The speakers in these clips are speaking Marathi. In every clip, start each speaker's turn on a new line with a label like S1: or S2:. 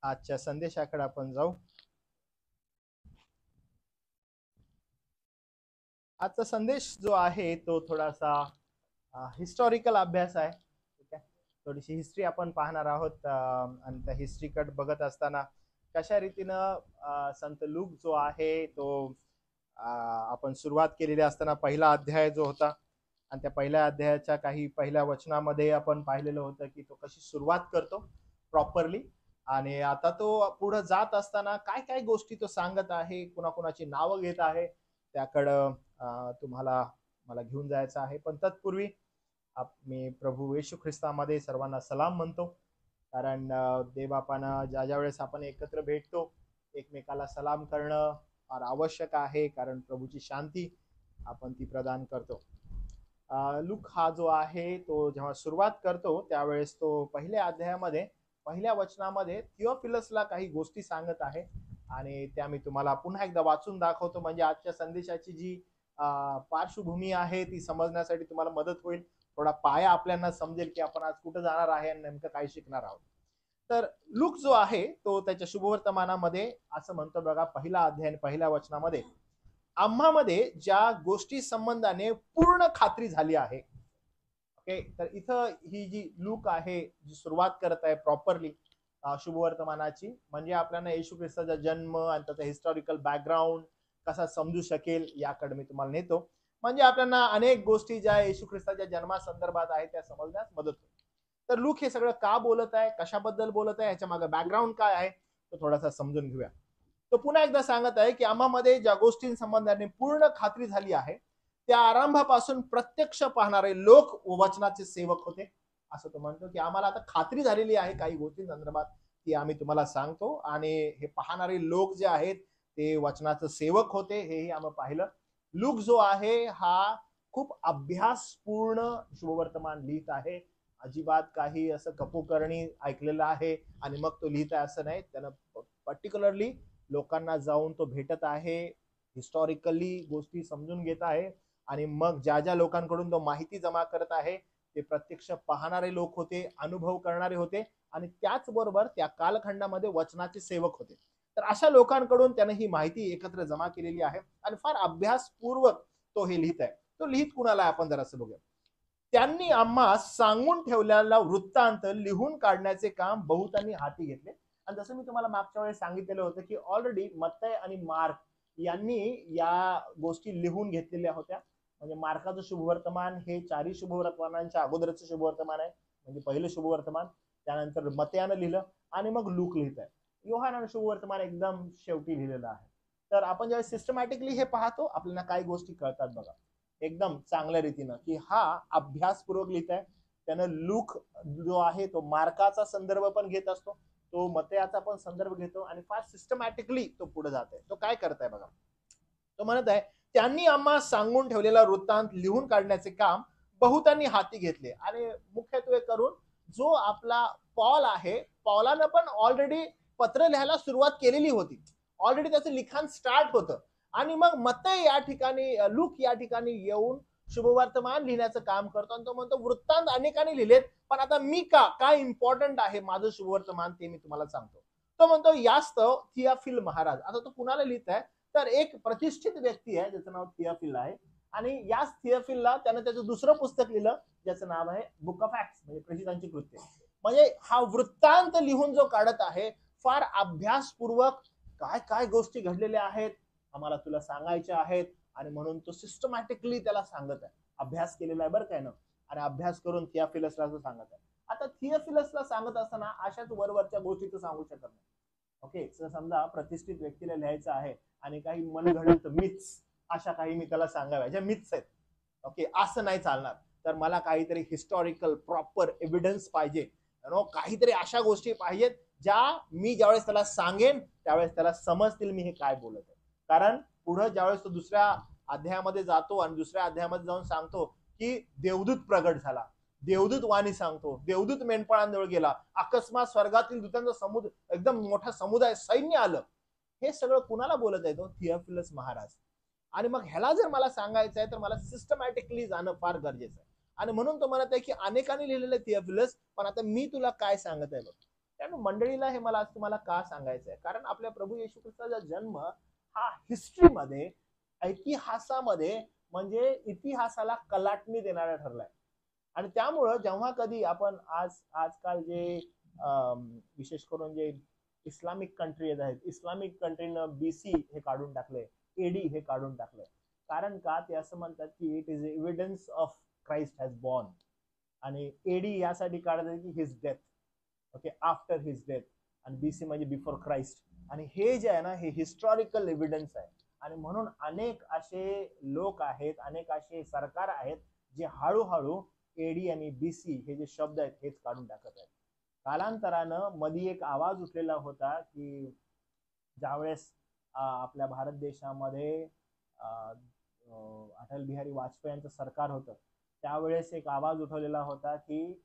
S1: आजच्या संदेशाकडे आपण जाऊ. आजचा संदेश जो आहे तो थोडासा हिस्टॉरिकल अभ्यास आहे. ठीक आहे, थोडीशी हिस्ट्री आपण पाहणार आहोत आणि त्या हिस्ट्रीकडे बघत असताना कशा रीतीनं संत लूक जो आहे तो आपण सुरुवात केलेली असताना पहिला अध्याय जो होता आणि त्या पहिल्या अध्यायाच्या काही पहिल्या वचनामध्ये आपण पाहिलेलं होतं की तो कशी सुरुवात करतो प्रॉपरली, आणि आता तो पुढे जात असताना काय काय गोष्टी तो सांगत आहे, कुणाकुणाची नावं घेत आहे त्याकडं तुम्हाला मला घेऊन जायचं आहे. पण तत्पूर्वी मी प्रभू येशू ख्रिस्तामध्ये सर्वांना सलाम म्हणतो, कारण देवबापानं ज्या वेळेस आपण एकत्र भेटतो एकमेकाला सलाम करणं फार आवश्यक आहे, कारण प्रभूची शांती आपण ती प्रदान करतो. लूक हा जो आहे तो जेव्हा सुरुवात करतो त्यावेळेस तो पहिल्या अध्यायामध्ये पहिल्या वचनामध्ये थिओफिलसला काही गोष्टी सांगत आहे आणि त्या मी तुम्हाला पुन्हा एकदा वाचून दाखवतो, म्हणजे आजच्या संदेशाची जी पार्श्वभूमी आहे ती समजण्यासाठी तुम्हाला मदत होईल. थोडा पाया आपल्याला समजेल की आपण आज कुठं जाणार आहे आणि नेमकं काय शिकणार आहोत. तर लूक जो आहे तो त्याच्या शुभवर्तमानामध्ये असं म्हणतो बघा, पहिला अध्याय पहिल्या वचनामध्ये, आम्हामध्ये ज्या गोष्टी संबंधाने पूर्ण खात्री झाली आहे. ओके, तर इथं ही जी लूक आहे जी सुरुवात करत आहे प्रॉपरली शुभवर्तमानाची, म्हणजे आपल्याला येशू ख्रिस्ताचा जन्म आणि त्याचा हिस्टॉरिकल बॅकग्राऊंड कसा समजू शकेल याकडे मी तुम्हाला नेतो. म्हणजे आपल्याला अनेक गोष्टी ज्या येशू ख्रिस्ताच्या जन्मासंदर्भात आहेत त्या समजण्यास मदत होईल. तर लूक हे सगळं का बोलत आहे, कशाबद्दल बोलत आहे, ह्याच्या मागे बॅकग्राऊंड काय आहे तो थोडासा समजून घेऊया. तो पुन्हा एकदा सांगत आहे की आम्हामध्ये ज्या गोष्टींसंबंधाने पूर्ण खात्री झाली आहे त्या आरंभापासून प्रत्यक्ष पाहणारे लोक वचनाचे सेवक होते. असं तो म्हणतो की आम्हाला आता खात्री झालेली आहे काही गोष्टी संदर्भात, ती आम्ही तुम्हाला सांगतो, आणि हे पाहणारे लोक जे आहेत ते वचनाचं सेवक होते, हेही आम्ही पाहिलं. लूक जो आहे हा खूप अभ्यासपूर्ण शुभवर्तमान लिहित आहे. अजिबात काही असं कपोकरणी ऐकलेलं आहे आणि मग तो लिहित आहे असं नाही. त्यानं पर्टिक्युलरली लोकांना जाऊन तो भेटत आहे, हिस्टॉरिकली गोष्टी समजून घेत आहे, आणि मग ज्या ज्या लोकांकडून तो माहिती जमा करत आहे ते प्रत्यक्ष पाहणारे लोक होते, अनुभव करणारे होते, आणि त्याचबरोबर त्या कालखंडामध्ये वचनाचे सेवक होते. तर अशा लोकांकडून त्याने ही माहिती एकत्र जमा केलेली आहे आणि फार अभ्यासपूर्वक तो हे लिहित आहे. तो लिहित कुणाला आपण जरासं बघूया. त्यांनी आम्हा सांगून ठेवलेला वृत्तांत लिहून काढण्याचे काम बहुतांनी हाती घेतले. आणि जसं मी तुम्हाला मागच्या वेळेस सांगितलेलं होतं की ऑलरेडी मत्तय आणि मार्क यांनी या गोष्टी लिहून घेतलेल्या होत्या. म्हणजे मार्काचं शुभवर्तमान हे चारही शुभवर्तमानांच्या अगोदरचं शुभवर्तमान आहे, म्हणजे पहिलं शुभवर्तमान, त्यानंतर मत्तयानं लिहिलं आणि मग लूक लिहित आहे. योहानानं शुभवर्तमान एकदम शेवटी लिहिलेलं आहे. तर आपण जेव्हा सिस्टमॅटिकली हे पाहतो आपल्याला काही गोष्टी कळतात बघा एकदम चांगल्या रीतीनं की हा अभ्यासपूर्वक लिहित आहे. त्यानं लूक जो आहे तो मार्काचा संदर्भ पण घेत असतो, तो मत्तयाचा पण संदर्भ घेतो आणि फार सिस्टमॅटिकली तो पुढे जात आहे. तो काय करताय बघा, तो म्हणत आहे त्यांनी आम्हा सांगून ठेवलेला वृत्तांत लिहून काढण्याचे काम बहुतांनी हाती घेतले. आणि मुख्यत्वे करून जो आपला पॉल आहे, पॉलानं पण ऑलरेडी पत्र लिहायला सुरुवात केलेली होती, ऑलरेडी त्याचं लिखाण स्टार्ट होतं, आणि मग मत्तय या ठिकाणी लूक या ठिकाणी येऊन शुभवर्तमान लिहिण्याचं काम करतो आणि तो म्हणतो वृत्तांत अनेकांनी लिहिलेत, पण आता मी काय इम्पॉर्टंट आहे माझं शुभवर्तमान ते मी तुम्हाला सांगतो. तो म्हणतो यास्तव थियाफिल महाराज. आता तो कुणाला लिहित आहे तर एक प्रतिष्ठित व्यक्ती आहे ज्याचं नाव थियाफिल आहे, आणि याच थियाफिलला त्यानं त्याचं दुसरं पुस्तक लिहिलं ज्याचं नाव आहे बुक ऑफ ऍक्ट्स, म्हणजे प्रेषितांची कृत्ये. म्हणजे हा वृत्तांत लिहून जो काढत आहे फार अभ्यासपूर्वक काय काय गोष्टी घडलेल्या आहेत आम्हाला तुला सांगायच्या आहेत, आणि म्हणून तो सिस्टमॅटिकली त्याला सांगत आहे. अभ्यास केलेला आहे बरं काय ना, आणि अभ्यास करून थियाफिलसला सांगत आहे. आता थियाफिलसला सांगत असताना अशाच वरवरच्या गोष्टी तर सांगू शकत नाही. ओके, समजा प्रतिष्ठित व्यक्तीला लिहायचं आहे आणि काही मनगढंत मिथ्स अशा काही मी त्याला सांगाव्या ज्या मिथ्स आहेत, ओके, असं नाही चालणार. तर मला काहीतरी हिस्टॉरिकल प्रॉपर एव्हिडन्स पाहिजे, काहीतरी अशा गोष्टी पाहिजेत ज्या मी ज्यावेळेस त्याला सांगेन त्यावेळेस त्याला समजतील मी हे काय बोलत आहे. कारण पुढे ज्यावेळेस तो दुसऱ्या अध्यायामध्ये जातो आणि दुसऱ्या अध्यायामध्ये जाऊन सांगतो की देवदूत प्रगट झाला, देवदूत वाणी सांगतो, देवदूत मेंढपाळांजवळ गेला, अकस्मात स्वर्गातील दूतांचा समुद्र एकदम मोठा समुदाय सैन्य आलं. हे सगळं कुणाला बोलत आहे तो थियोफिलस महाराज. आणि मग ह्याला जर मला सांगायचं आहे तर मला सिस्टमॅटिकली जाणं फार गरजेचं आहे, आणि म्हणून तो म्हणत आहे की अनेकांनी लिहिलेलं थियोफिलस, पण आता मी तुला काय सांगत आहे बघ. कारण मंडळीला हे मला आज तुम्हाला का सांगायचं आहे, कारण आपल्या प्रभू येशू ख्रिस्ताचा जन्म हा हिस्ट्रीमध्ये, इतिहासामध्ये, म्हणजे इतिहासाला कलाटणी देणारा ठरलाय. आणि त्यामुळं जेव्हा कधी आपण आजकाल जे विशेष करून जे इस्लामिक कंट्रीज आहेत, इस्लामिक कंट्रीनं बीसी हे काढून टाकले, एडी हे काढून टाकले. कारण का ते असं म्हणतात की it is evidence of Christ has born, आणि एडी यासाठी काढतात की his death, okay, after his death, आणि बीसी म्हणजे बिफोर क्राइस्ट. आणि हे जे आहे ना, हे हिस्टॉरिकल एव्हिडन्स आहे. आणि म्हणून अनेक असे लोक आहेत, अनेक असे सरकार आहेत जे हळूहळू एडी आणि बीसी हे जे शब्द आहेत हेच काढून टाकत आहेत. कालांतरानं मध्ये एक आवाज उठलेला होता की ज्यावेळेस आपल्या भारत देशामध्ये अटल बिहारी वाजपेयींचं सरकार होतं, त्यावेळेस एक आवाज उठवलेला होता की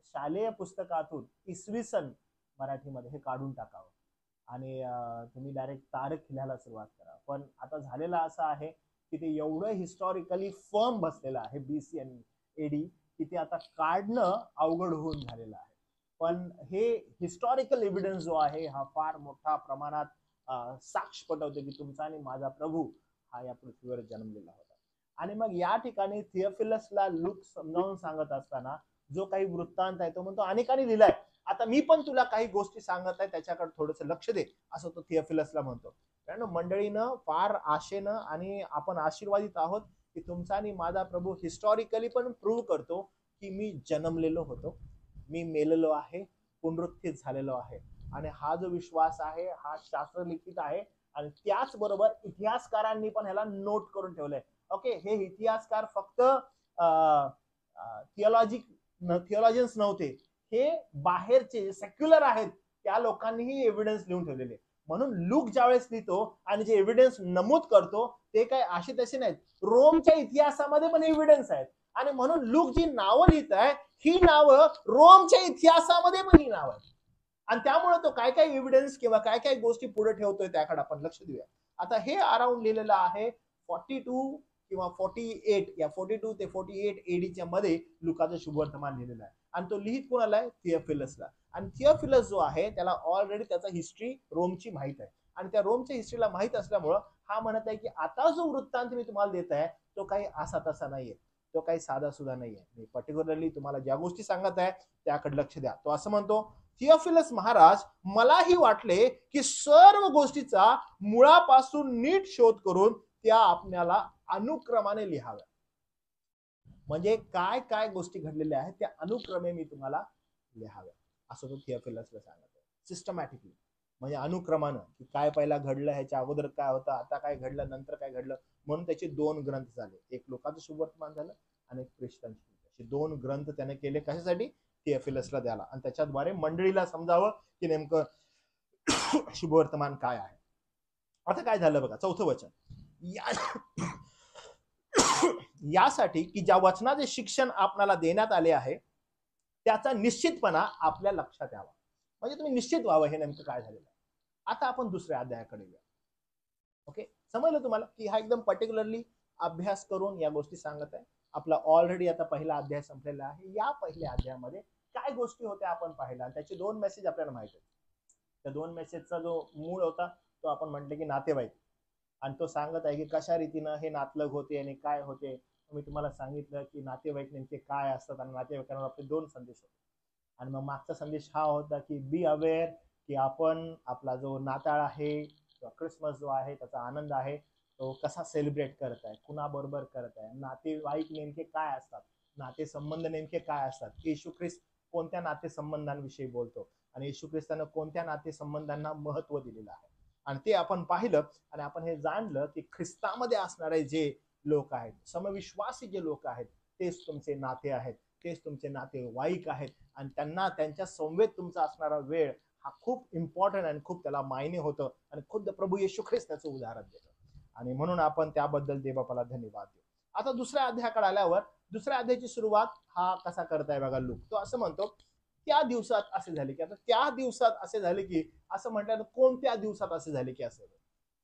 S1: शालेय पुस्तकातून इसवी सन मराठीमध्ये हे काढून टाकावं आणि तुम्ही डायरेक्ट तारख लिहायला सुरुवात करा. पण आता झालेलं असं आहे की ते एवढं हिस्टॉरिकली फर्म बसलेलं आहे बीसी आणि एडी की ते आता काढणं अवघड होऊन झालेलं आहे. पण हे हिस्टॉरिकल एव्हिडन्स जो आहे हा फार मोठ्या प्रमाणात साक्ष पटवतो की तुमचा आणि माझा प्रभू हा या पृथ्वीवर जन्मलेला होता. आणि मग या ठिकाणी थियोफिलसला लूक समजावून सांगत असताना जो काही वृत्तांत आहे तो म्हणतो अनेकांनी लिहिलाय, आता मी पण तुला काही गोष्टी सांगत आहे त्याच्याकडे थोडंसं लक्ष दे, असं तो थियोफिलसला म्हणतो. कारण मंडळीनं फार आशेनं, आणि आपण आशीर्वादित आहोत की तुमचा आणि माझा प्रभू हिस्टॉरिकली पण प्रूव्ह करतो की मी जन्मलेलो होतो, मी मेलेलो आहे, पुनरुत्थित झालेलो आहे. आणि हा जो विश्वास आहे हा शास्त्रलिखित आहे, आणि त्याचबरोबर इतिहासकारांनी पण ह्याला नोट करून ठेवलंय. ओके, हे इतिहासकार फक्त थिओलॉजियन्स नव्हते, हे बाहेरचे सेक्युलर आहेत त्या लोकांनीही एव्हिडन्स लिहून ठेवलेले. म्हणून लूक ज्यावेळेस लिहितो आणि जे एव्हिडन्स नमूद करतो ते काय असे तसे नाहीत, रोमच्या इतिहासामध्ये पण एव्हिडन्स आहेत. आणि म्हणून लूक जी नावं लिहित आहे ही नावं रोमच्या इतिहासामध्ये पण ही नावं आहेत. आणि त्यामुळे तो काय काय एव्हिडन्स किंवा काय काय गोष्टी पुढे ठेवतोय त्याकडे आपण लक्ष देऊया. आता हे अराउंड लिहिलेलं आहे 42 किंवा 48, या 42 ते 48 एडीच्या मध्ये लुकाचं शुभवर्तमान लिहिलेलं आहे. आणि तो लिहित कोणाला आहे? थियोफिलसला. आणि थियोफिलस जो आहे त्याला ऑलरेडी त्याचा हिस्ट्री रोमची माहित आहे, आणि त्या रोमच्या हिस्ट्रीला माहित असल्यामुळं हा म्हणत आहे की आता जो वृत्तांत मी तुम्हाला देत आहे तो काही असा तसा नाहीये, तो काही साधा सुद्धा नाहीये. मी पर्टिक्युलरली तुम्हाला ज्या गोष्टी सांगत आहे त्याकडे लक्ष द्या. तो असं म्हणतो, थियोफिलस महाराज, मलाही वाटले की सर्व गोष्टीचा मुळापासून नीट शोध करून त्या आपल्याला अनुक्रमाने लिहाव्या. म्हणजे काय काय गोष्टी घडलेल्या आहेत त्या अनुक्रमे मी तुम्हाला लिहाव्या, असं तो थियोफिलसला सांगत आहे. सिस्टमॅटिकली म्हणजे अनुक्रमानं, की काय पहिला घडलं, ह्याच्या अगोदर काय होतं, आता काय घडलं, नंतर काय घडलं. म्हणून त्याचे 2 ग्रंथ झाले, एक लोकांचं शुभवर्तमान झालं आणि एक ख्रिश्चन. असे 2 ग्रंथ त्याने केले. कशासाठी? थियोफिलसला द्याला, आणि त्याच्याद्वारे मंडळीला समजावं की नेमकं शुभवर्तमान काय आहे. आता काय झालं बघा, 4थं वचन, यासाठी की ज्या वचनाचे शिक्षण आपल्याला देण्यात आले आहे त्याचा निश्चितपणा आपल्या लक्षात यावा. म्हणजे तुम्ही निश्चित व्हावं हे नेमकं काय झालेलं आहे. आता आपण दुसऱ्या अध्यायाकडे येऊया. ओके, समजलं तुम्हाला की हा एकदम पर्टिक्युलरली अभ्यास करून या गोष्टी सांगत आहे. आपला ऑलरेडी आता पहिला अध्याय संपलेला आहे. या पहिल्या अध्यायामध्ये काय गोष्टी होत्या आपण पाहिला, त्याचे 2 मेसेज आपल्याला माहित आहेत. त्या 2 मेसेजचा जो मूळ होता तो आपण म्हटलं की नातेवाईक, आणि तो सांगत आहे की कशा रीतीनं हे नातलग होते आणि काय होते. मी तुम्हाला सांगितलं की नातेवाईक नेमके काय असतात, आणि नातेवाईकांवर आपले 2 संदेश होते. आणि मग मागचा संदेश हा होता की बी अवेअर, की आपण आपला जो नाताळ आहे किंवा ख्रिसमस जो आहे त्याचा आनंद आहे तो कसा सेलिब्रेट करत आहे, कुणाबरोबर करत आहे, नातेवाईक नेमके काय असतात, नातेसंबंध नेमके काय असतात, येशू ख्रिस्त कोणत्या नातेसंबंधांविषयी बोलतो, आणि येशू ख्रिस्तानं कोणत्या नातेसंबंधांना महत्व दिलेलं आहे. आणि ते आपण पाहिलं, आणि आपण हे जाणलं की ख्रिस्तामध्ये असणारे जे लोक आहेत, समविश्वासी जे लोक आहेत, तेच तुमचे नाते आहेत, तेच तुमचे नातेवाईक आहेत. आणि त्यांना त्यांच्या संवेद तुमचा असणारा वेळ हा खूप इम्पॉर्टंट आणि खूप त्याला मायने होतं, आणि खुद्द प्रभू येशू ख्रिस्त त्याचं उदाहरण देतं. आणि म्हणून आपण त्याबद्दल देवबापाला धन्यवाद देऊ. आता दुसऱ्या अध्यायाकडे आल्यावर दुसऱ्या अध्यायाची सुरुवात हा कसा करताय बघा लूक. तो असं म्हणतो, त्या दिवसात असे झाले की, आता त्या दिवसात असे झाले की असं म्हटलं, कोणत्या दिवसात असे झाले की असं.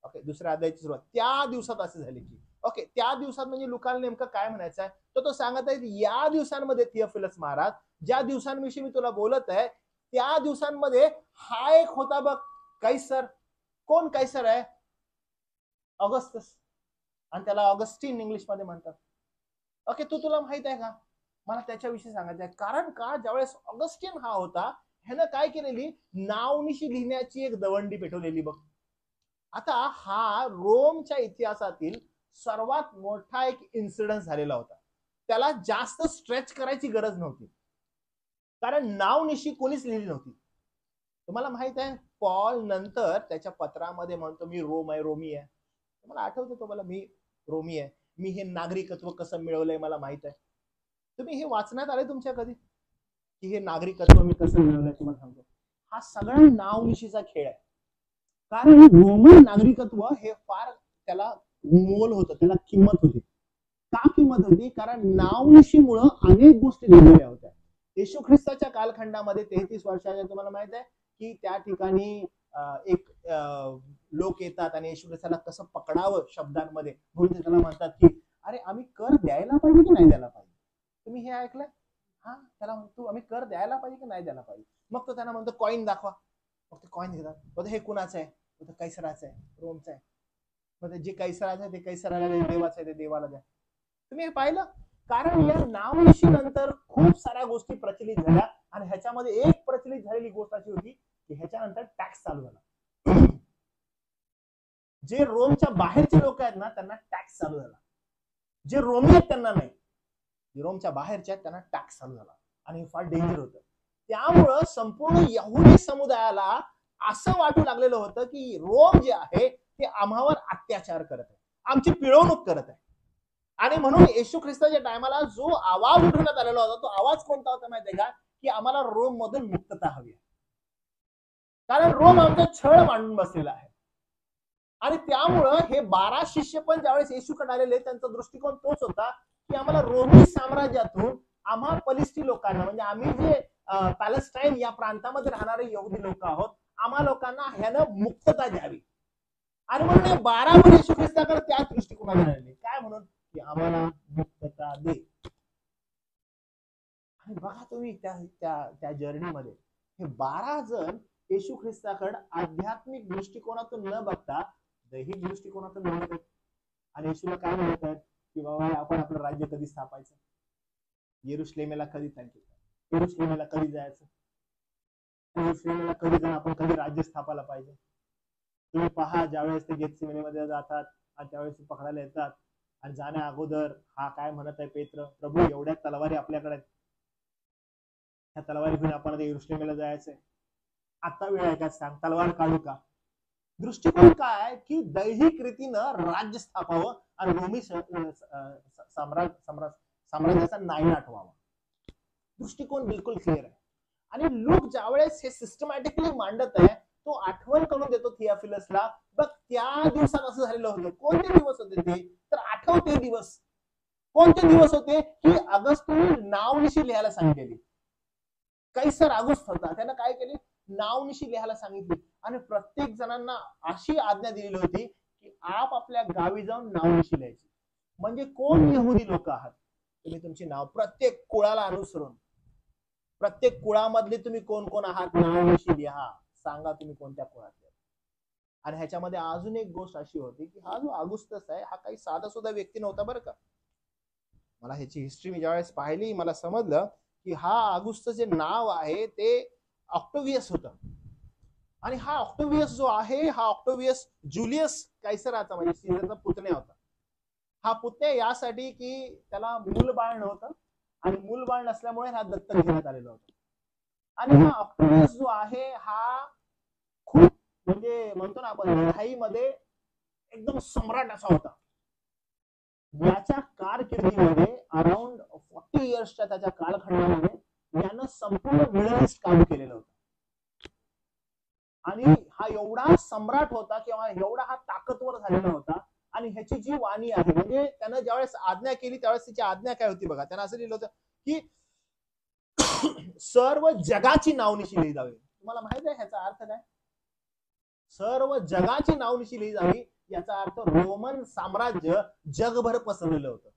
S1: ओके, दुसऱ्या अध्यायाची सुरुवात त्या दिवसात असे झाले की. ओके, त्या दिवसात म्हणजे लुकाला नेमकं काय म्हणायचं आहे, तो सांगत आहे या दिवसांमध्ये थियोफिलस महाराज, ज्या दिवसांविषयी मी तुला बोलत आहे त्या दिवसांमध्ये हा एक होता बघ कैसर. कोण कैसर आहे? ऑगस्टस, आणि त्याला ऑगस्टीन इंग्लिश मध्ये म्हणतात. ओके, तुला माहित आहे का? मला त्याच्याविषयी सांगायचं आहे. कारण का ज्यावेळेस ऑगस्टीन हा होता, ह्यानं काय केलेली, नावनिशी लिहिण्याची एक दवंडी पेटवलेली बघ. आता हा रोमच्या इतिहासातील सर्वात मोठा एक इन्सिडेंट झालेला होता. त्याला जास्त स्ट्रेच करायची गरज नव्हती, कारण नावनिशी कोणीच लिहिली नव्हती. तुम्हाला माहित आहे, पॉल नंतर त्याच्या पत्रामध्ये म्हणतो मी रोम आहे, रोमी आहे. तुम्हाला आठवतं तुम्हाला, मी रोमी आहे, मी हे नागरिकत्व कसं मिळवलंय मला माहित आहे. तुम्ही हे वाचण्यात आले तुमच्या कधी की हे नागरिकत्व मी कसं मिळवलंय? तुम्हाला सांगतो, हा सगळा नावनिशीचा खेळ आहे. कारण रोमन नागरिकत्व हे फार त्याला मोल होतं, त्याला किंमत होती. का किंमत होती? कारण नावनिशीमुळं अनेक गोष्टी लिहिलेल्या होत्या. येशू ख्रिस्ताच्या कालखंडामध्ये 33 वर्षाच्या, तुम्हाला माहित आहे की त्या ठिकाणी एक लोक येतात आणि येशू ख्रिस्ताला कसं पकडावं शब्दांमध्ये, म्हणून त्याला म्हणतात की अरे आम्ही कर द्यायला पाहिजे की नाही द्यायला पाहिजे? तुम्ही हे ऐकलंय? हा, त्याला म्हणतो आम्ही कर द्यायला पाहिजे की नाही द्यायला पाहिजे. मग तो त्यांना म्हणतो कॉईन दाखवा. मग ते कॉईन देतात. मग हे कुणाचं आहे? मग कैसराचं आहे, रोमचं आहे. मग जे कैसराचं आहे ते कैसराला, देवाचं आहे ते देवाला द्या. तुम्ही हे पाहिलं? कारण या नावनिशी नंतर खूप साऱ्या गोष्टी प्रचलित झाल्या, आणि ह्याच्यामध्ये एक प्रचलित झालेली गोष्ट अशी होती की ह्याच्यानंतर टॅक्स चालू झाला. जे रोमच्या बाहेरचे लोक आहेत ना, त्यांना टॅक्स चालू झाला. जे रोमी आहेत त्यांना नाही, जे रोमच्या बाहेरचे आहेत त्यांना टॅक्स चालू झाला, आणि हे फार डेंजर होतं. त्यामुळं संपूर्ण यहुदी समुदायाला असं वाटू लागलेलं होतं की रोम जे आहे ते आम्हावर अत्याचार करत आहे, आमची पिळवणूक करत आहे. आणि म्हणून येशू ख्रिस्ताच्या टायमाला जो आवाज उठवण्यात आलेला होता, तो आवाज कोणता होता माहितीये का? की आम्हाला रोम मधून मुक्तता हवी आहे, कारण रोम आमचा छळ मांडून बसलेला आहे. आणि त्यामुळं हे 12 शिष्य पण ज्यावेळेस येशूकडे आलेले, त्यांचा दृष्टिकोन तोच होता की आम्हाला रोमी साम्राज्यातून आम्हा पलिस्टी लोकांना, म्हणजे आम्ही जे पॅलेस्टाईन या प्रांतामध्ये राहणारे यहुदी लोक आहोत, आम्हा लोकांना ह्यानं मुक्तता द्यावी. आणि म्हणून हे 12 पण येशू ख्रिस्ताकडे त्या दृष्टिकोनाने राहिले. काय म्हणून? की आम्हाला मुक्तता दे. आणि बघा तुम्ही त्या जर्नीमध्ये हे 12 जण येशू ख्रिस्ताकडे आध्यात्मिक दृष्टिकोनातून न बघता दैहिक दृष्टिकोनातून बघतात, आणि येशूला काय म्हणतात की बाबा आपण आपलं राज्य कधी स्थापायचं, येरुशलेमेला कधी जायचं, येरुशलेमेला कधी जायचं, येरुशलेमेला कधी जाऊन आपण कधी राज्य स्थापायला पाहिजे. तुम्ही पहा, ज्यावेळेस ते गेतसेमनेमध्ये जातात आणि त्यावेळेस ते पकडायला येतात, आणि जाण्या अगोदर हा काय म्हणत आहे पेत्र, प्रभू एवढ्या तलवारी आपल्याकडे आहेत, ह्या तलवारी घेऊन आपण येरुशलेमेला जायचंय, आता वेळ आहे का, सांग, तलवार काढू का? दृष्टिकोन काय की दैहिक रीतीनं राज्य स्थापावं आणि रोमी साम्राज्याचा नायनाट व्हावा. दृष्टिकोन बिलकुल क्लिअर आहे. आणि लोक ज्यावेळेस हे सिस्टमॅटिकली मांडत आहे, तो आठवण करून देतो थियाफिलसला, बघ त्या दिवसात असं झालेलं होतं. कोणते दिवस होते ते? तर आठवते दिवस. कोणते दिवस होते? की ऑगस्टने नावनिशी लिहायला सांगितलेली. कैसर ऑगस्ट होता, त्यानं काय केले, नावनिशी लिहायला सांगितली, आणि प्रत्येक जणांना अशी आज्ञा दिलेली होती की आपापल्या गावी जाऊन नावनिशी लिहायची. म्हणजे कोण यहुदी लोक आहात तुम्ही, तुमची नाव प्रत्येक कुळाला अनुसरून, प्रत्येक कुळामधले तुम्ही कोण कोण आहात नावनिशी लिहा, सांगा तुम्ही कोणत्या कुळातले. आणि ह्याच्यामध्ये अजून एक गोष्ट अशी होती की हा जो ऑगस्टस आहे हा काही साधा सुद्धा व्यक्ती नव्हता बरं का. मला ह्याची हिस्ट्री मी ज्यावेळेस पाहिली, मला समजलं की हा ऑगस्टस जे नाव आहे ते ऑक्टोवियस होतं. आणि हा ऑक्टोवियस जो आहे, हा ऑक्टोवियस जुलियस कैसराचा म्हणजे सीझरचा पुतण्या होता. हा पुतण्या यासाठी की त्याला मूलबाळ नव्हतं, आणि मूलबाळ नसल्यामुळे हा दत्तक घेण्यात आलेला होता. आणि हा ऑक्टोवियस जो आहे हा खूप म्हणजे म्हणतो ना आपण लढाईमध्ये एकदम सम्राट असा होता. याच्या कारकिर्दीमध्ये अराउंड 40 इयर्सच्या त्याच्या कालखंडामध्ये यानं संपूर्ण मिडल ईस्ट काबू केलेलं होतं. आणि हा एवढा सम्राट होता किंवा एवढा हा ताकदवर झालेला होता. आणि ह्याची जी वाणी आहे, म्हणजे त्यानं ज्यावेळेस आज्ञा केली त्यावेळेस तिची आज्ञा काय होती बघा. त्यानं असं लिहिलं होतं की सर्व जगाची नावनिशी लिही जावी. तुम्हाला माहित आहे ह्याचा अर्थ काय? सर्व जगाची नावनिशी लिही जावी याचा अर्थ रोमन साम्राज्य जगभर पसरलेलं होतं.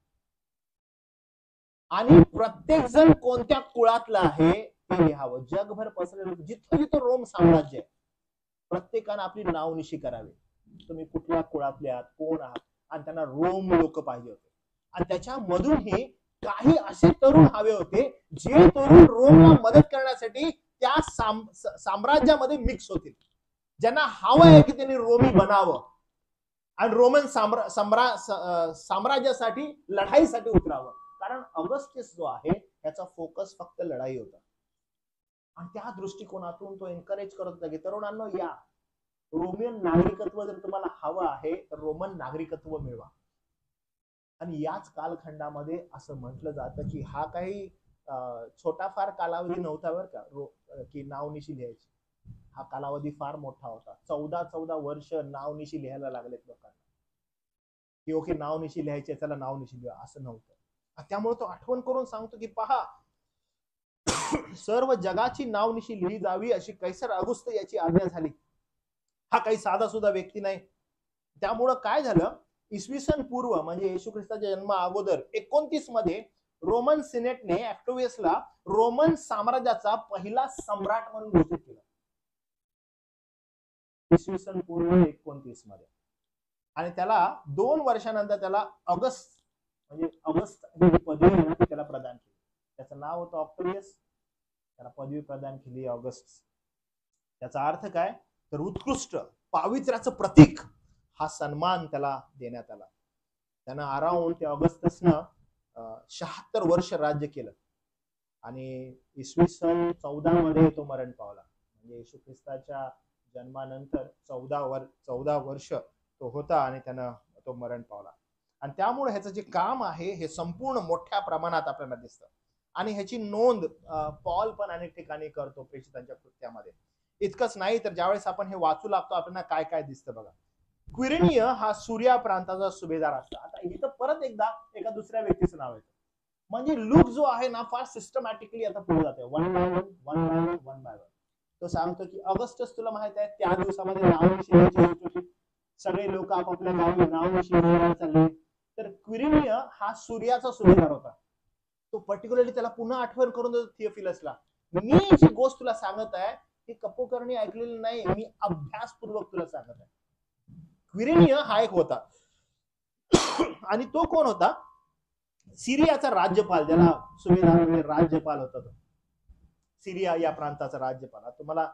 S1: आणि प्रत्येक जण कोणत्या कुळातला आहे हे लिहावं. जगभर पसरलेलं जिथं जिथं रोम साम्राज्य आहे प्रत्येकानं आपली नावनिशी करावी. तुम्ही कुठल्या कुळातले आहात, कोण आहात, आणि त्यांना रोम लोक पाहिजे होते. आणि त्याच्यामधूनही काही असे तरुण हवे होते जे तरुण रोमला मदत करण्यासाठी त्या साम्राज्यामध्ये मिक्स होतील, ज्यांना हवं आहे की त्यांनी रोमी बनावं आणि रोमन साम्राज्यासाठी लढाईसाठी उतरावं. कारण ऑगस्टस जो आहे त्याचा फोकस फक्त लढाई होता. आणि त्या दृष्टिकोनातून तो एनकरेज करत होता की तरुणांनो या, रोमियन नागरिकत्व जर तुम्हाला हवं आहे तर रोमन नागरिकत्व मिळवा. आणि याच कालखंडामध्ये असं म्हटलं जातं की हा काही छोटा फार कालावधी नव्हता बरं का, की नावनिशी लिहायची. हा कालावधी फार मोठा होता. 14 वर्ष नावनिशी लिहायला लागलेत लोकांना, की ओके नावनिशी लिहायची, चला नावनिशी लिहा, असं नव्हतं. त्यामुळे तो आठवण करून सांगतो की पहा, सर्व जगाची नावनिशी लिहिली जावी अशी कैसर अगुस्त याची आज्ञा झाली. हा काही साधा सुद्धा व्यक्ती नाही. त्यामुळं काय झालं, इसवी सन पूर्व म्हणजे येशू ख्रिस्ताच्या जन्मा अगोदर 29 मध्ये रोमन सिनेटने ऍक्टोवियसला रोमन साम्राज्याचा पहिला सम्राट म्हणून घोषित केलं. इसवी सन पूर्व 29 मध्ये. आणि त्याला 2 वर्षानंतर त्याला ऑगस्ट म्हणजे ऑगस्ट ही पदवी त्याला प्रदान केली. त्याचं नाव होतं ऑक्टोवियस. त्याला पदवी प्रदान केली ऑगस्ट. त्याचा अर्थ काय तर उत्कृष्ट पावित्र्याचं प्रतीक हा सन्मान त्याला देण्यात आला. त्यानं अराउंड ते ऑगस्टसनं 76 वर्ष राज्य केलं आणि इसवी सन 14 मध्ये तो मरण पावला. म्हणजे येशू ख्रिस्ताच्या जन्मानंतर 14 वर्ष तो होता आणि त्यानं तो मरण पावला. आणि त्यामुळे ह्याचं जे काम आहे हे संपूर्ण मोठ्या प्रमाणात आपल्याला दिसतं. आणि ह्याची नोंद पॉल पण अनेक ठिकाणी करतो प्रेषितांच्या कृत्यामध्ये. इतकंच नाही तर ज्यावेळेस आपण हे वाचू लागतो आपल्याला काय काय दिसतं बघा. क्विरिनिय हा सूर्या प्रांताचा सुभेदार असतो. आता इथं परत एकदा एका दुसऱ्या व्यक्तीचं नाव येतं. म्हणजे लूक जो आहे ना फार सिस्टमॅटिकली आता पुढे जाते, वन बाय वन. तो सांगतो की ऑगस्टस तुला माहित आहे त्या दिवसामध्ये नावनिशी होत होती, सगळे लोक आपापल्या गावी नावनिशी लिहायला चालले. तर क्विरिनिय हा सूर्याचा सुभेदार होता. तो पर्टिक्युलरली त्याला पुन्हा आठवण करून देतो थिओफिलसला, मी जी गोष्ट तुला सांगत आहे ती कपोकर्णी ऐकलेली नाही, मी अभ्यासपूर्वक तुला सांगत आहे. क्विरिनिय हा एक होता. आणि तो कोण होता, सिरियाचा राज्यपाल, ज्याला सुभेदार म्हणजे राज्यपाल होता तो. सिरिया या प्रांताचा राज्यपाल. तुम्हाला